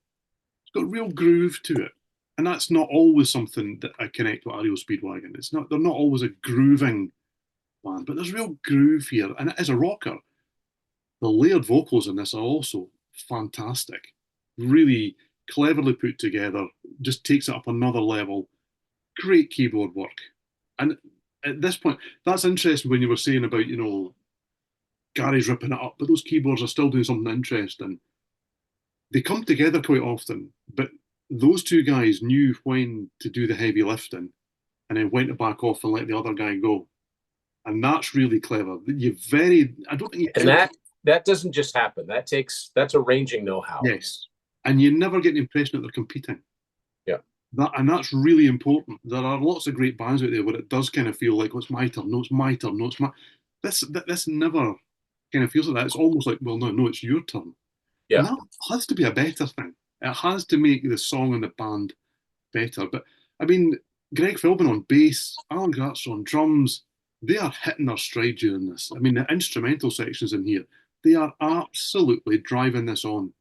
It's got real groove to it. And that's not always something that I connect with REO Speedwagon. They're not always a grooving band, but there's real groove here. And as a rocker, the layered vocals in this are also fantastic. Really cleverly put together, just takes it up another level. Great keyboard work. And at this point, that's interesting when you were saying about, Gary's ripping it up, but those keyboards are still doing something interesting. They come together quite often, but those two guys knew when to do the heavy lifting and then when to back off and let the other guy go. And that's really clever. I don't think you
And that doesn't just happen. That's arranging know-how.
Yes. And you never get the impression that they're competing.
Yeah.
And that's really important. There are lots of great bands out there where it does kind of feel like, oh, it's my turn, no, it's my turn, no, it's my. This never kind of feels like that. It's almost like, well, no, it's your turn.
Yeah.
And that has to be a better thing. It has to make the song and the band better. But I mean, Greg Philbin on bass, Alan Gratz on drums, they are hitting their stride during this. I mean, the instrumental sections in here, they are absolutely driving this on.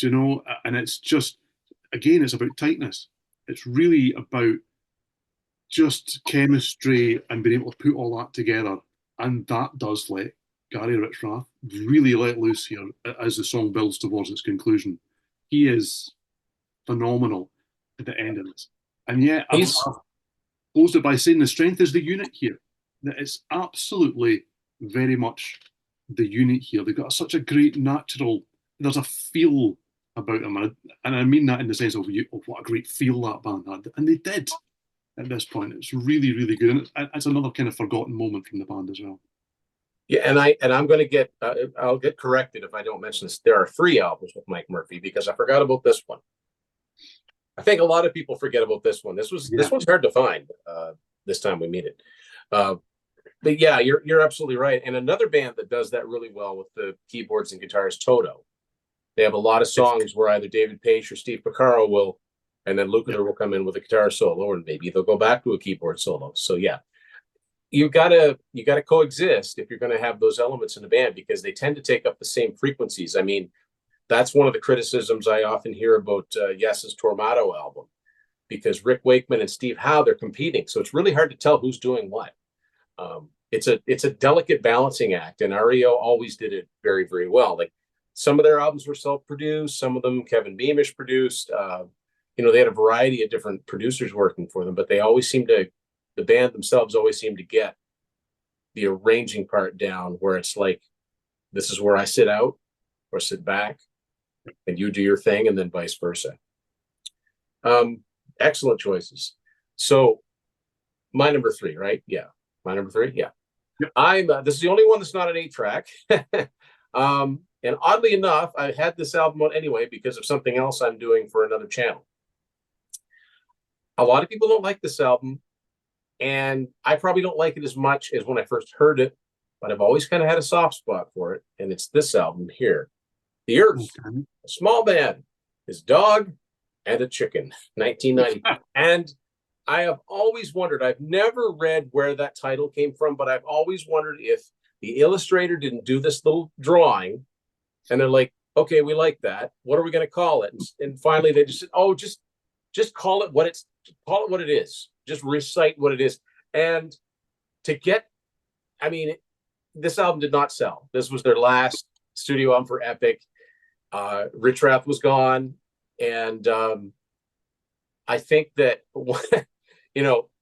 And it's just, again, it's about tightness. It's really about just chemistry and being able to put all that together. And that does let Gary Rich Rath really let loose here as the song builds towards its conclusion. He is phenomenal at the end of this. And yeah, I've closed it by saying the strength is the unit here. That it's absolutely very much the unit here. They've got such a great natural, there's a feel about them. And I mean that in the sense of what a great feel that band had. And they did at this point. It's really, really good. And it's another kind of forgotten moment from the band as well.
Yeah, and I'm going to get I'll get corrected if I don't mention this. There are 3 albums with Mike Murphy, because I forgot about this one. I think a lot of people forget about this one. This one's hard to find this time we meet it. But yeah, you're absolutely right. And another band that does that really well with the keyboards and guitars, Toto. They have a lot of songs where either David Paich or Steve Porcaro will, and then Lukather will come in with a guitar solo, and maybe they'll go back to a keyboard solo. So yeah. You gotta coexist if you're gonna have those elements in the band, because they tend to take up the same frequencies. I mean, that's one of the criticisms I often hear about Yes's Tormato album, because Rick Wakeman and Steve Howe, they're competing, so it's really hard to tell who's doing what. It's a delicate balancing act, and REO always did it very, very well. Like, some of their albums were self-produced, some of them Kevin Beamish produced. They had a variety of different producers working for them, but they always seemed to. The band themselves always seem to get the arranging part down, where it's like, this is where I sit out or sit back and you do your thing, and then vice versa. Excellent choices. So my number 3, right? Yeah. My number 3. Yeah. Yep. This is the only one that's not an 8-track. And oddly enough, I had this album out anyway because of something else I'm doing for another channel. A lot of people don't like this album, and I probably don't like it as much as when I first heard it, but I've always kind of had a soft spot for it, and it's this album here. The Earth,
Okay.
a small man, his dog, and a chicken, 1990. And I have always wondered, I've never read where that title came from, but I've always wondered if the illustrator didn't do this little drawing and they're like, okay, we like that. What are we going to call it? And finally they just said, oh, just call it what it is. Just recite what it is. And to get, I mean, this album did not sell. This was their last studio album for Epic. Rich Rath was gone. And I think that,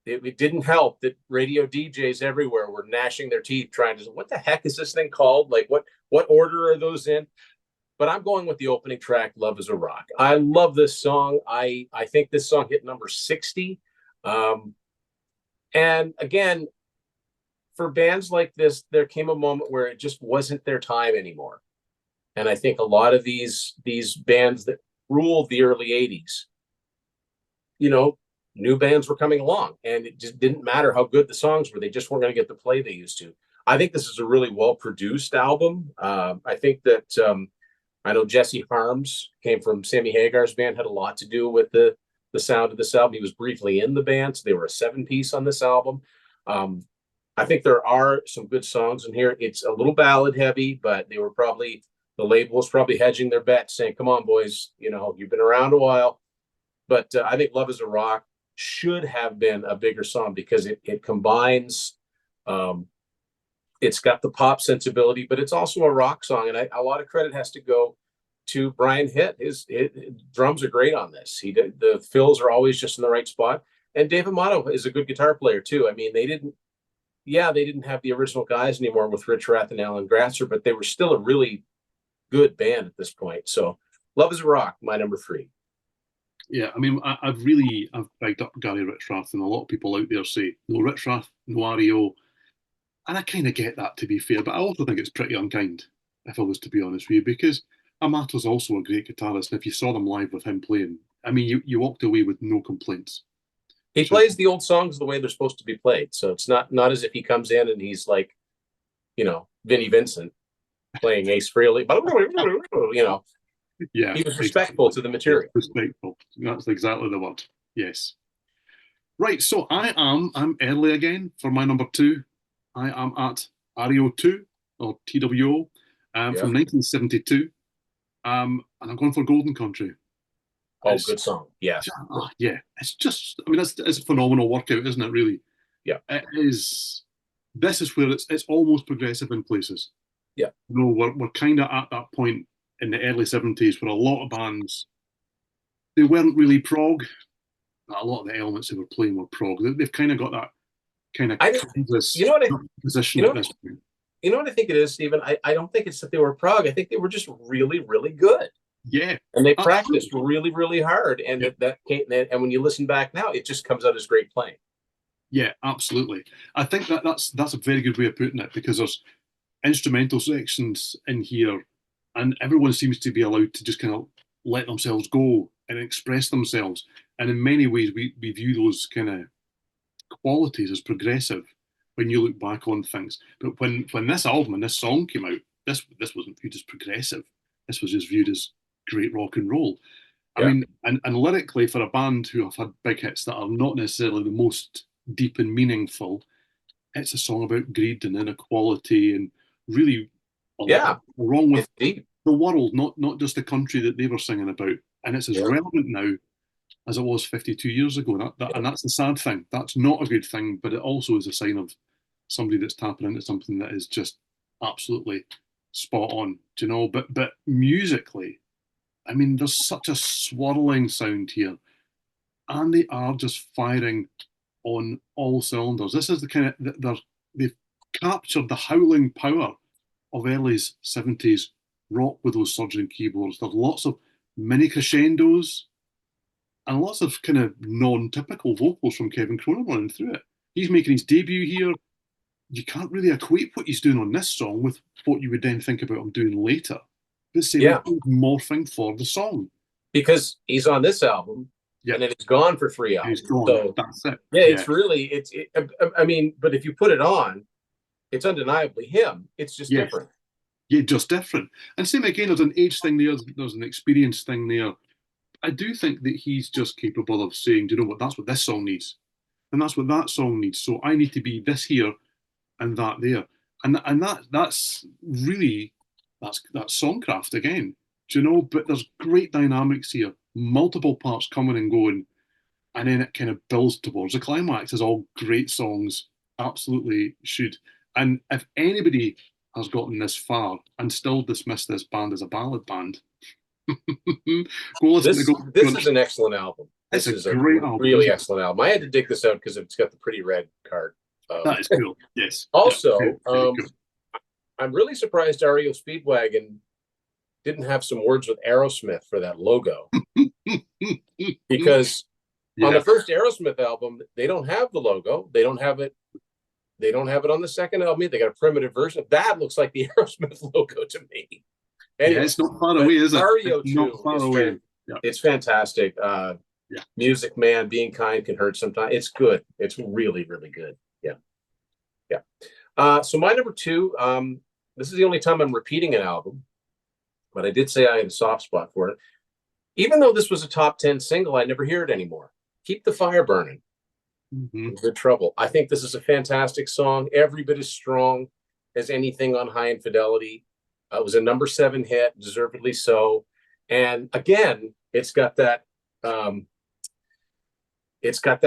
it didn't help that radio DJs everywhere were gnashing their teeth trying to, what the heck is this thing called? Like, what order are those in? But I'm going with the opening track, Love is a Rock. I love this song. I think this song hit number 60. And again, for bands like this, there came a moment where it just wasn't their time anymore. And I think a lot of these bands that ruled the early 80s, new bands were coming along, and it just didn't matter how good the songs were. They just weren't going to get the play they used to. I think this is a really well-produced album. I think that I know Jesse Harms came from Sammy Hagar's band, had a lot to do with the sound of this album. He was briefly in the band, so they were a 7-piece on this album. I think there are some good songs in here. It's a little ballad heavy, but the label was probably hedging their bet, saying, come on, boys, you've been around a while. But I think Love is a Rock should have been a bigger song because it combines, it's got the pop sensibility, but it's also a rock song. And a lot of credit has to go to Brian Hitt. His drums are great on this. The fills are always just in the right spot. And Dave Amato is a good guitar player too. I mean, they didn't have the original guys anymore with Rich Rath and Alan Grasser, but they were still a really good band at this point. So Love is a Rock, my number 3.
Yeah, I mean, I've picked up Gary Richrath, and a lot of people out there say, no Richrath, no R.E.O. And I kind of get that, to be fair, but I also think it's pretty unkind, if I was to be honest with you, because Amato's also a great guitarist, and if you saw them live with him playing, I mean, you walked away with no complaints.
He plays the old songs the way they're supposed to be played, so it's not as if he comes in and he's like, Vinnie Vincent playing Ace Frehley,
Yeah,
he was respectful to the material.
Respectful. That's exactly the word. Yes. Right. So I'm early again for my number 2. I am at REO 2 or TWO from 1972. And I'm going for Golden Country.
Oh, good song. Yeah.
Yeah. It's just, I mean, it's a phenomenal workout, isn't it, really?
Yeah.
It is. This is where it's almost progressive in places.
Yeah.
We're kind of at that point in the early 70s where a lot of bands, they weren't really prog. A lot of the elements they were playing were prog. They've kind of got that kind of position at this point.
You know what I think it is, Stephen? I don't think it's that they were prog. I think they were just really, really good.
Yeah.
And they practiced really, really hard. And and when you listen back now, it just comes out as great playing.
Yeah, absolutely. I think that's a very good way of putting it, because there's instrumental sections in here, and everyone seems to be allowed to just kind of let themselves go and express themselves. And in many ways, we view those kind of qualities as progressive when you look back on things. But when this album and this song came out, this wasn't viewed as progressive. This was just viewed as great rock and roll. I mean, and lyrically, for a band who have had big hits that are not necessarily the most deep and meaningful, it's a song about greed and inequality and really wrong with the world, not just the country that they were singing about. And it's as relevant now as it was 52 years ago. And that's the sad thing. That's not a good thing, but it also is a sign of somebody that's tapping into something that is just absolutely spot on, But musically, I mean, there's such a swirling sound here, and they are just firing on all cylinders. This is the kind of they've captured the howling power of early 70s rock with those surging keyboards. There's lots of mini crescendos and lots of kind of non-typical vocals from Kevin Cronin running through it. He's making his debut here. You can't really equate what he's doing on this song with what you would then think about him doing later. But say morphing for the song.
Because he's on this album and then it's gone for 3
He's
albums.
gone.
So
That's it.
yeah, it's really I mean, but if you put it on, it's undeniably him. It's just
Yes.
different.
Yeah, just different. And same again, there's an age thing there, there's an experience thing there. I do think that he's just capable of saying, do you know what, that's what this song needs. And that's what that song needs. So I need to be this here and that there. And that's really that's songcraft again. Do you know? But there's great dynamics here, multiple parts coming and going, and then it kind of builds towards the climax, as all great songs absolutely should. And if anybody has gotten this far and still dismissed this band as a ballad band, go listen to Go
This
Crunch.
is an excellent album.
It's
This is
a great album,
really excellent album. I had to dig this out because it's got the pretty red card.
That is cool. Yes.
Also,
yeah, cool.
I'm really surprised REO Speedwagon didn't have some words with Aerosmith for that logo. Because on the first Aerosmith album, they don't have the logo. They don't have it. They don't have it on the second album. They got a primitive version. That looks like the Aerosmith logo to me.
Anyway, it's not far away, is it?
REO
it's not far away.
It's fantastic. Music Man, Being Kind Can Hurt Sometimes. It's good. It's really, really good. Yeah. So my number 2, this is the only time I'm repeating an album, but I did say I had a soft spot for it. Even though this was a top 10 single, I never hear it anymore. Keep the Fire Burning. Good Trouble. I think this is a fantastic song. Every bit as strong as anything on High Infidelity. It was a number 7 hit, deservedly so. And again, it's got that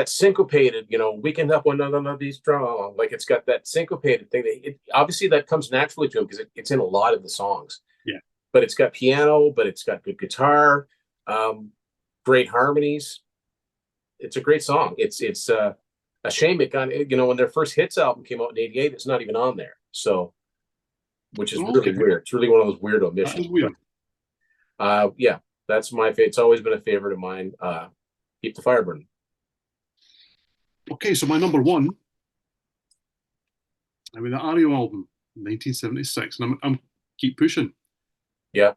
syncopated, we can help one another be strong. Like it's got that syncopated thing. Obviously that comes naturally to him because it's in a lot of the songs.
Yeah.
But it's got piano, but it's got good guitar, great harmonies. It's a great song. It's a shame it got, when their first hits album came out in '88, it's not even on there. So, which is really weird. It's really one of those weird omissions.
That is weird.
Yeah, that's my favorite. It's always been a favorite of mine. Keep the Fire Burning.
Okay, so my number 1, I mean, the R.E.O. album, 1976, and I'm Keep Pushing.
Yeah.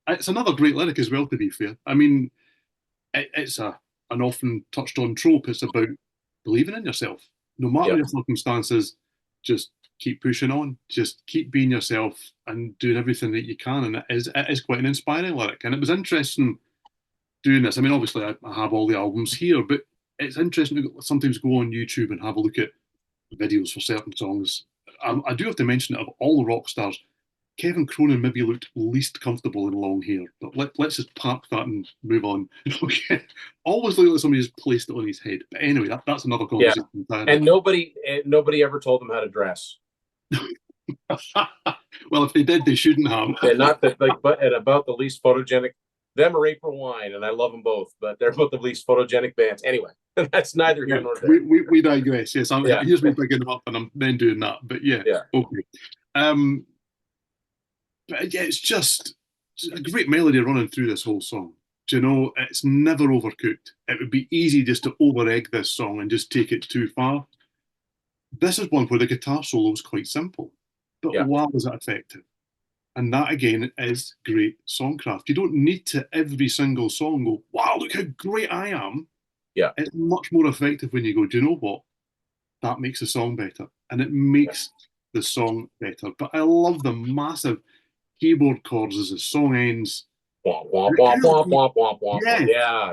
It's another great lyric as well, to be fair. I mean, it's an often touched on trope. It's about believing in yourself. No matter your circumstances, just keep pushing on. Just keep being yourself and doing everything that you can. And it is quite an inspiring lyric. And it was interesting doing this. I mean, obviously, I have all the albums here, but it's interesting to sometimes go on YouTube and have a look at videos for certain songs. I do have to mention that of all the rock stars, Kevin Cronin maybe looked least comfortable in long hair, but let's just park that and move on. Okay. Always look like somebody just placed it on his head. But anyway, that's another conversation.
Yeah. And nobody ever told him how to dress.
Well, if they did, they shouldn't have.
They're not about the least photogenic. Them or April Wine, and I love them both, but they're both the least photogenic bands. Anyway, that's neither here nor there.
We digress. Yes, here's me picking them up, and I'm then doing that. But okay. But yeah, it's just a great melody running through this whole song. Do you know, it's never overcooked. It would be easy just to over-egg this song and just take it too far. This is one where the guitar solo is quite simple, but wow, is it effective? And that, again, is great songcraft. You don't need to, every single song, go, wow, look how great I am.
Yeah.
It's much more effective when you go, do you know what? That makes the song better. And it makes the song better. But I love the massive keyboard chords as the song ends.
Womp, womp, womp, womp, womp, womp, womp.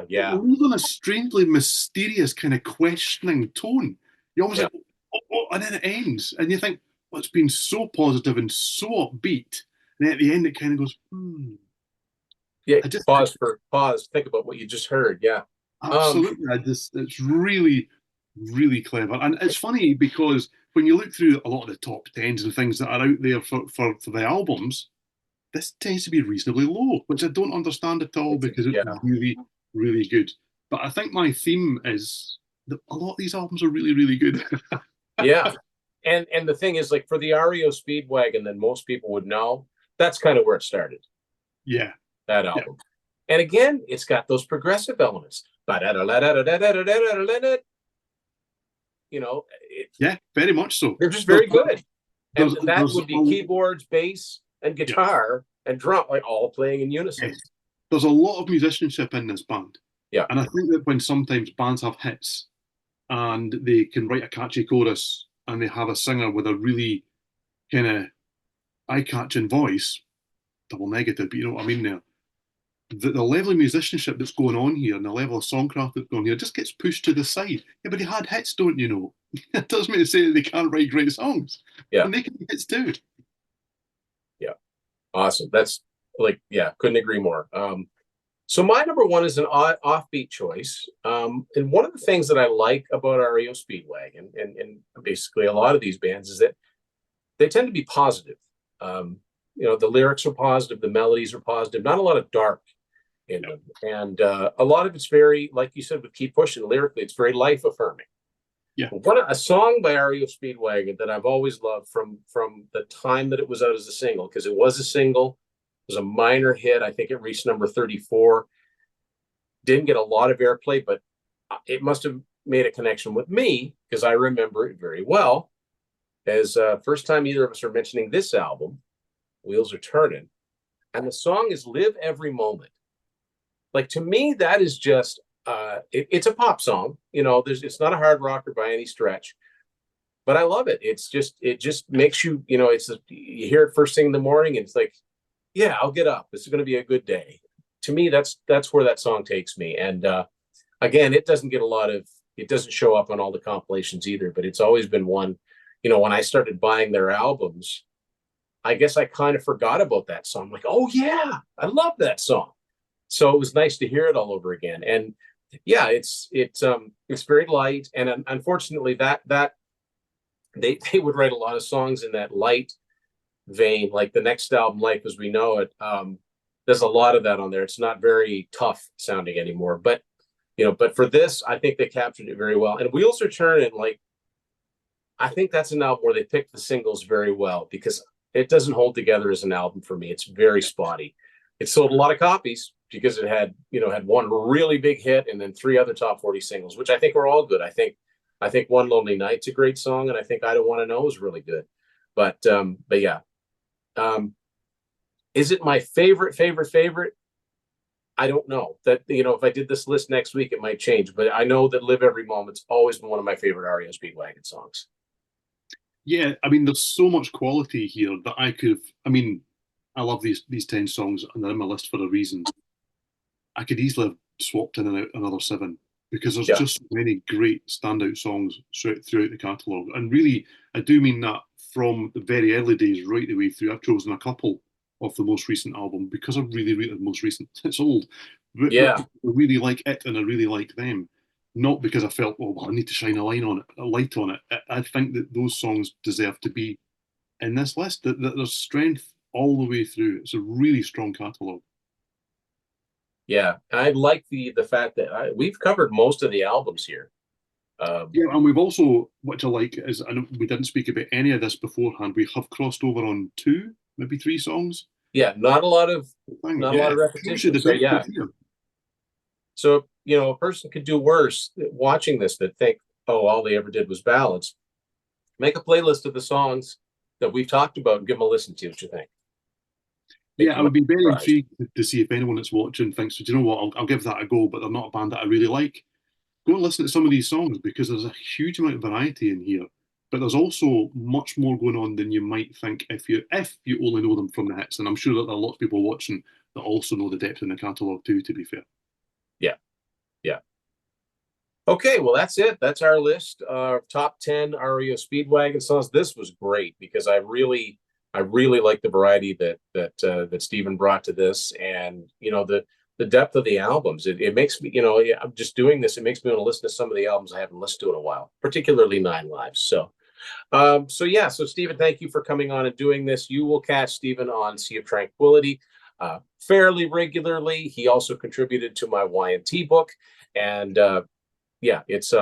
Yeah.
It leaves on a strangely mysterious kind of questioning tone. You almost like, oh, and then it ends. And you think, well, it's been so positive and so upbeat. And at the end, it kind of goes,
Yeah, pause, think about what you just heard. Yeah.
Absolutely. It's really, really clever. And it's funny because when you look through a lot of the top tens and things that are out there for the albums, this tends to be reasonably low, which I don't understand at all because it's really, really good. But I think my theme is that a lot of these albums are really, really good.
Yeah. And the thing is, like, for the REO Speedwagon that most people would know, that's kind of where it started.
Yeah.
That album. And again, it's got those progressive elements. You know,
yeah, very much so.
They're just very good. And that would be keyboards, bass, and guitar and drum, like all playing in unison.
Yes. There's a lot of musicianship in this band.
Yeah.
And I think that when sometimes bands have hits and they can write a catchy chorus and they have a singer with a really kind of eye-catching voice, double negative, but you know what I mean there. The level of musicianship that's going on here and the level of songcraft that's going on here just gets pushed to the side. Yeah, but they had hits, don't you know? It doesn't mean to say that they can't write great songs.
Yeah.
And they can be hits too.
Yeah. Awesome. That's like, yeah, couldn't agree more. So my number one is an offbeat choice. And one of the things that I like about REO Speedwagon and basically a lot of these bands is that they tend to be positive. The lyrics are positive, the melodies are positive, not a lot of dark in them. And a lot of it's very, like you said, with Keep Pushing, lyrically, it's very life affirming.
Yeah.
A song by REO Speedwagon that I've always loved from the time that it was out as a single, because it was a single, it was a minor hit. I think it reached number 34. Didn't get a lot of airplay, but it must have made a connection with me because I remember it very well. As first time either of us are mentioning this album, Wheels Are Turning, and the song is Live Every Moment. Like, to me, that is just it's a pop song. It's not a hard rocker by any stretch, but I love it. It just makes you, you hear it first thing in the morning and it's like, yeah, I'll get up, this is going to be a good day. To me, that's where that song takes me. And again, it doesn't show up on all the compilations either, but it's always been one. When I started buying their albums, I guess I kind of forgot about that song. I'm like, oh yeah, I love that song. So it was nice to hear it all over again. And yeah, it's very light. And unfortunately, that they would write a lot of songs in that light vein, like the next album, Life as We Know It. There's a lot of that on there. It's not very tough sounding anymore. But for this, I think they captured it very well. And Wheels Are Turning, like, I think that's an album where they picked the singles very well because it doesn't hold together as an album for me. It's very spotty. It sold a lot of copies because it had one really big hit and then 3 other top 40 singles, which I think were all good. I think One Lonely Night's a great song, and I think I Don't Want to Know is really good. But yeah. Is it my favorite? I don't know. That, if I did this list next week, it might change. But I know that Live Every Moment's always been one of my favorite REO Speedwagon songs.
Yeah, I mean, there's so much quality here that I love these 10 songs and they're in my list for a reason. I could easily have swapped in and out another 7 because there's just so many great standout songs throughout the catalogue. And really, I do mean that from the very early days right the way through. I've chosen a couple of the most recent album because I really, really, the most recent, it's old. But I really like it and I really like them. Not because I felt, well, I need to shine a light on it. I think that those songs deserve to be in this list. That there's strength all the way through. It's a really strong catalogue.
Yeah, I like the fact that we've covered most of the albums here.
Yeah, and we've also, which I like, is I know we didn't speak about any of this beforehand. We have crossed over on 2, maybe 3 songs.
Yeah, not a lot of repetition. So yeah. So a person could do worse watching this that think, oh, all they ever did was ballads. Make a playlist of the songs that we've talked about and give them a listen to what you think.
Yeah, I would be very intrigued to see if anyone that's watching thinks, do you know what, I'll give that a go, but they're not a band that I really like. Go and listen to some of these songs because there's a huge amount of variety in here. But there's also much more going on than you might think if you only know them from the hits. And I'm sure that there are lots of people watching that also know the depth in the catalogue too, to be fair. Yeah.
Yeah. Okay, well, that's it. That's our list. Top 10 REO Speedwagon songs. This was great because I really like the variety that Stephen brought to this, and the depth of the albums. It makes me, I'm just doing this. It makes me want to listen to some of the albums I haven't listened to in a while, particularly Nine Lives. So Stephen, thank you for coming on and doing this. You will catch Stephen on Sea of Tranquility fairly regularly. He also contributed to my Y&T book, and it's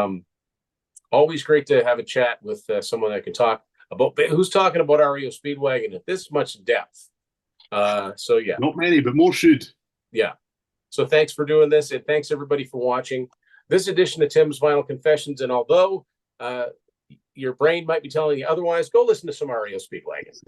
always great to have a chat with someone that can talk about who's talking about REO Speedwagon at this much depth.
Not many, but more should.
Yeah. So thanks for doing this, and thanks everybody for watching this edition of Tim's Vinyl Confessions. And although your brain might be telling you otherwise, go listen to some REO Speedwagon.